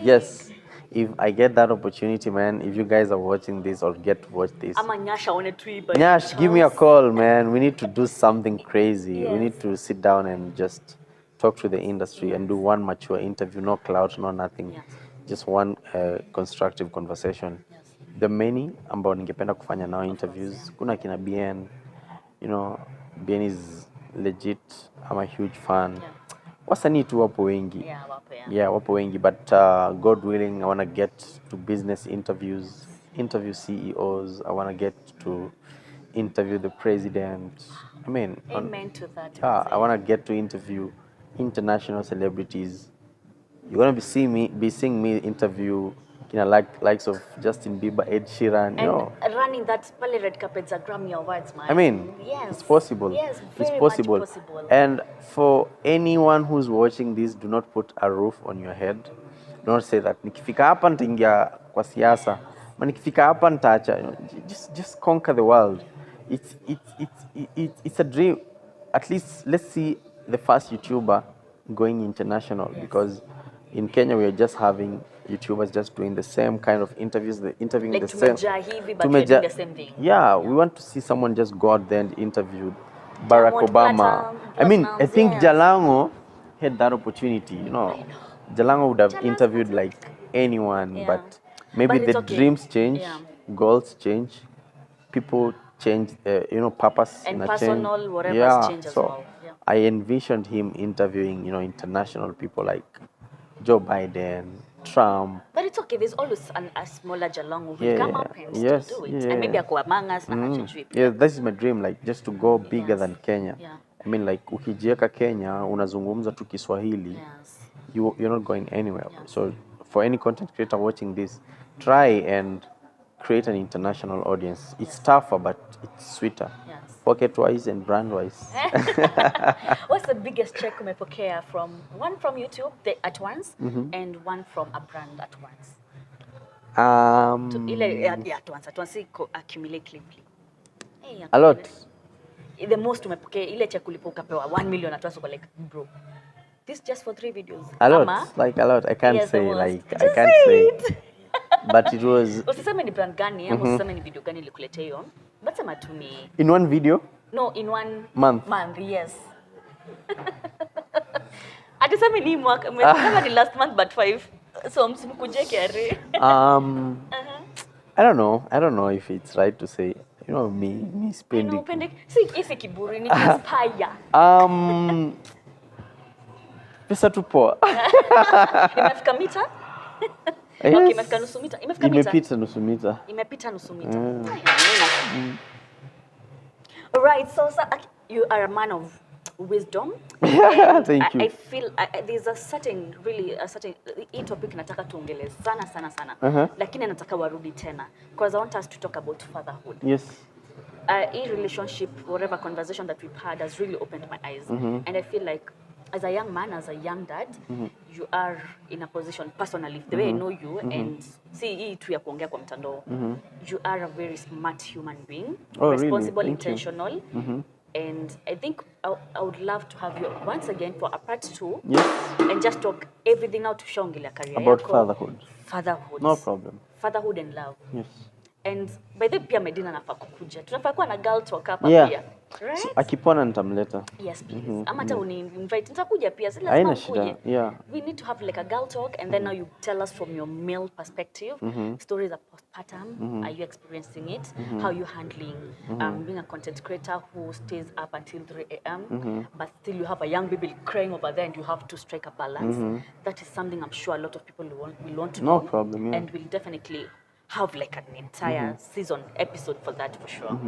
Yes. If I get that opportunity, man, if you guys are watching this or get to watch this, Nyash, give me a call, man. We need to do something crazy. Yes. We need to sit down and just talk to the industry and do one mature interview, no clout, no nothing. Yes. Just one constructive conversation. Yes. The many ambao ningependa kufanya nao interviews, kuna kina BN, you know, BN is legit. I'm a huge fan. Yeah. Wasanii tu wapo wengi. Yeah, wapo wengi, but God willing, I want to get to business interviews, interview CEOs. I want to get to interview the president. I mean, amen to that. Yeah, I want to get to interview international celebrities. You're going to be seeing me interview likes of Justin Bieber, Ed Sheeran, and you know, running that red carpet's a Grammy Awards, man. I mean, yes, it's possible. Yes, it's possible. Much possible. And for anyone who's watching this, do not put a roof on your head. Do not say that nikifika hapa nitaingia kwa siasa, ma nikifika hapa nitaacha. Just conquer the world. It's a dream. At least let's see the first YouTuber going international, yes. Because in Kenya we are just having YouTubers just doing the same kind of interviews, interviewing like the same. But doing the same thing. Yeah, we want to see someone just go out there and interview Barack Obama. I mean, I think Jalango had that opportunity. You know, Jalango would have interviewed like anyone, but maybe the dreams change, goals change, people change, purpose And in a change. personal whatever's Yeah, change as so well. Yeah. I envisioned him interviewing, international people like Joe Biden, Trump. But it's okay. There's always a smaller Jalong who will Yeah, come up and still yes, do it. yeah. And maybe ako among us na hatujui Yeah, pia. this is my dream, like just to go bigger Yes. than Kenya. Yeah. I mean, like ukijieka Kenya, unazungumza tu Kiswahili, Yes. you're not going anywhere. Yes. So for any content creator watching this, try and create an international audience. It's tougher, but it's sweeter. Yes. Pocket-wise and brand-wise. What's the biggest check umepokea from one from YouTube at once and one from a brand at once? Ile at once accumulatively. Hey, A lot. The most umepokea ile check ulipo ukapewa 1 million at once uko like bro. This just for 3 videos. A lot, Ama? like a lot. I can't Yes, say, the most. like I Just can't say say. it. But it was Usiseme ni brand gani ama usiseme ni video gani ilikuletea hiyo. But sema tu ni in one video. no in one Month. yes. Atiseme ni mwaka kama ni last month but 5. So msimkuje kiare. I don't know if it's right to say, me spending. Upende si kiburi ni inspire. Pesa tu poa. Imefika mita? Yes. Okay, imefika nusu mita. Imefika mita. Imepita nusu mita. Imepita nusu mita. All right, so you are a man of wisdom. Thank you. I feel there's a certain hii topic nataka tuongele sana. Lakini nataka warudi tena because I want us to talk about fatherhood. Yes. A relationship, whatever conversation that we've had has really opened my eyes. And I feel like as a young man, as a young dad, you are in a position personally, the way I know you and see hii tu ya kuongea kwa mtandao, you are a very smart human being, responsible, really? intentional. And I think I would love to have you once again for a part 2. Yes. And just talk everything out to shongelea career About yako. fatherhood. Fatherhood. No problem. Fatherhood and love. Yes. And by the pia Medina nafaa kukuja. Tunafaa kuwa na girl talk hapa Yeah. pia. Right? So, akipona nitamleta. Yes, please. Ama hata uni-invite. Nitakuja pia. Si lazima Haina shida. ukuje. Yeah. We need to have like a girl talk and then now you tell us from your male perspective. Stories of postpartum. Are you experiencing it? How are you handling being a content creator who stays up until 3 a.m. But still you have a young baby crying over there and you have to strike a balance. That is something I'm sure a lot of people will want to know. No problem, yeah. And we'll definitely have like an entire season episode for that for sure.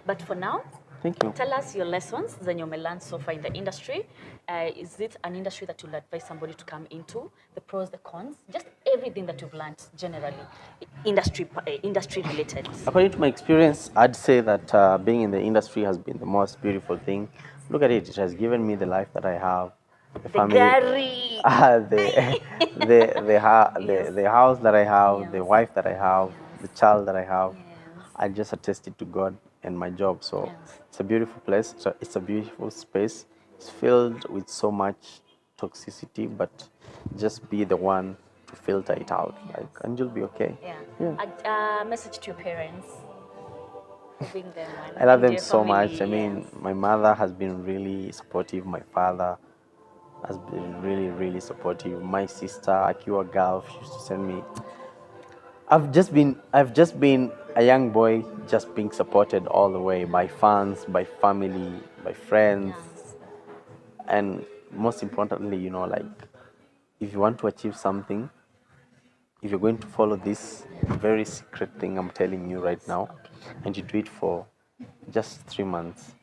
But for now, Thank you. tell us your lessons zenye umelearn so far in the industry. Is it an industry that you'll advise somebody to come into? The pros, the cons, just everything that you've learned generally, industry related. According to my experience, I'd say that being in the industry has been the most beautiful thing. Look at it; it has given me the life that I have, the family, Gary. the house that I have, Yes. the wife that I have, the child that I have. I just attest it to God and my job. So it's a beautiful place. It's a beautiful space. It's filled with so much toxicity, but just be the one to filter it out, and you'll be okay. Yeah. A message to your parents. Being them and I love them your so family, much. I mean, yes. my mother has been really supportive. My father has been really, really supportive. My sister, Akiwa Gulf, she used to send me. I've just been a young boy, just being supported all the way by fans, by family, by friends, Yes. and most importantly, like if you want to achieve something, if you're going to follow this very secret thing I'm telling you right now, and you do it for just 3 months,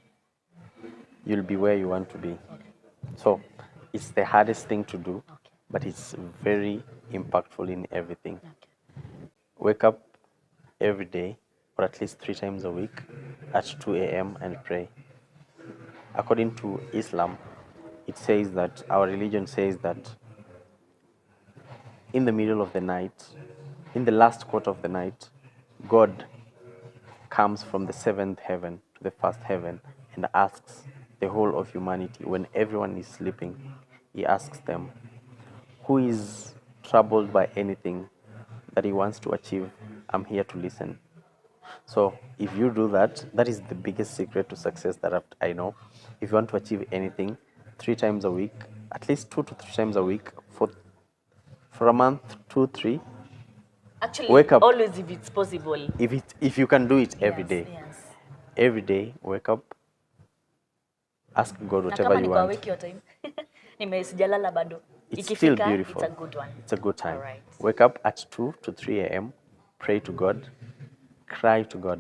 you'll be where you want to be. So it's the hardest thing to do, but it's very impactful in everything. Wake up every day, or at least 3 times a week, at 2 a.m. and pray. According to Islam, it says that, our religion says that in the middle of the night, in the last quarter of the night, God comes from the 7th heaven to the 1st heaven and asks the whole of humanity, when everyone is sleeping, he asks them, who is troubled by anything that he wants to achieve? I'm here to listen. So if you do that, that is the biggest secret to success that I know. If you want to achieve anything, 3 times a week, at least 2 to 3 times a week, for a month, 2, 3. Actually, Wake up. always if it's possible. If you can do it every day, Yes. every day, wake up, ask God Na whatever kama you niko want. awake hiyo time. Sijalala bado. It's still Ikifika, beautiful. it's a good one. It's a good time. All right. Wake up at 2 to 3 a.m., pray to God, cry to God.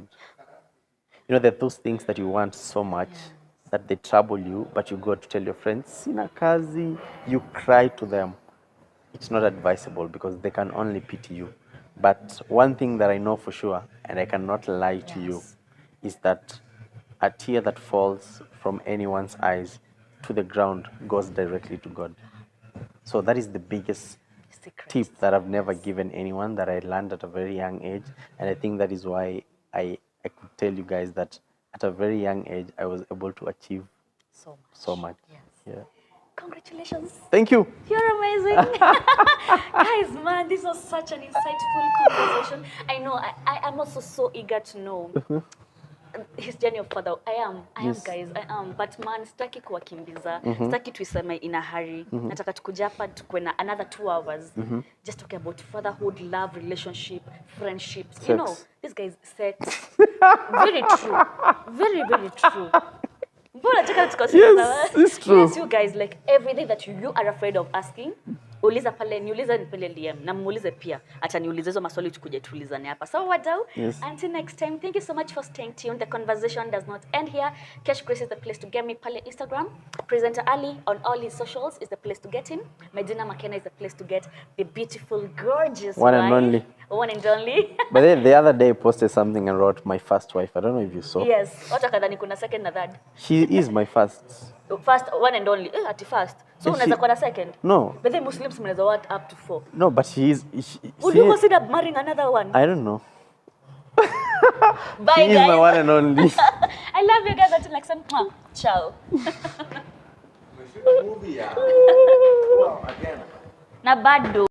You know, there are those things that you want so much that they trouble you, but you go to tell your friends, sina kazi, you cry to them. It's not advisable because they can only pity you. But one thing that I know for sure, and I cannot lie to you, is that a tear that falls from anyone's eyes to the ground goes directly to God. So that is the biggest Secret. tip that I've never given anyone, that I learned at a very young age. And I think that is why I could tell you guys that at a very young age, I was able to achieve so much. Yes. Yeah. Congratulations. Thank you. You're amazing. Guys, man, this was such an insightful conversation. I know, I am also so eager to know his journey of father. I am guys, I am. But man, sitaki kuwakimbiza. Sitaki tuiseme in a hurry. Nataka tukuja hapa tukue na another 2 hours. Just talking about fatherhood, love, relationship, friendships. Sex. You know, this guy's sex. Very true. Very, very true. Yes, it's true. Yes, you guys, like everything that you are afraid of asking, uliza pale, niuliza nipele DM, na muulize pia. Acha niulize hizo maswali tukuje tuulizane hapa. So wadau, until next time, thank you so much for staying tuned. The conversation does not end here. Cash Grace is the place to get me pale Instagram. Presenter Ali on all his socials is the place to get him. Medina Makena is the place to get the beautiful, gorgeous One wife. and only. One and only. But then the other day I posted something and wrote my first wife. I don't know if you saw. Yes. Wacha kadhani kuna second na third. She is my first. First, one and only. Ati first. So And unaweza she- kuwa na second? No. But then Muslims mnaweza want up to 4. No, but she is. Would you consider marrying another one? I don't know. Bye, She is guys. my one and only. I love you guys. Until next time. Mwah. Ciao. Na bado.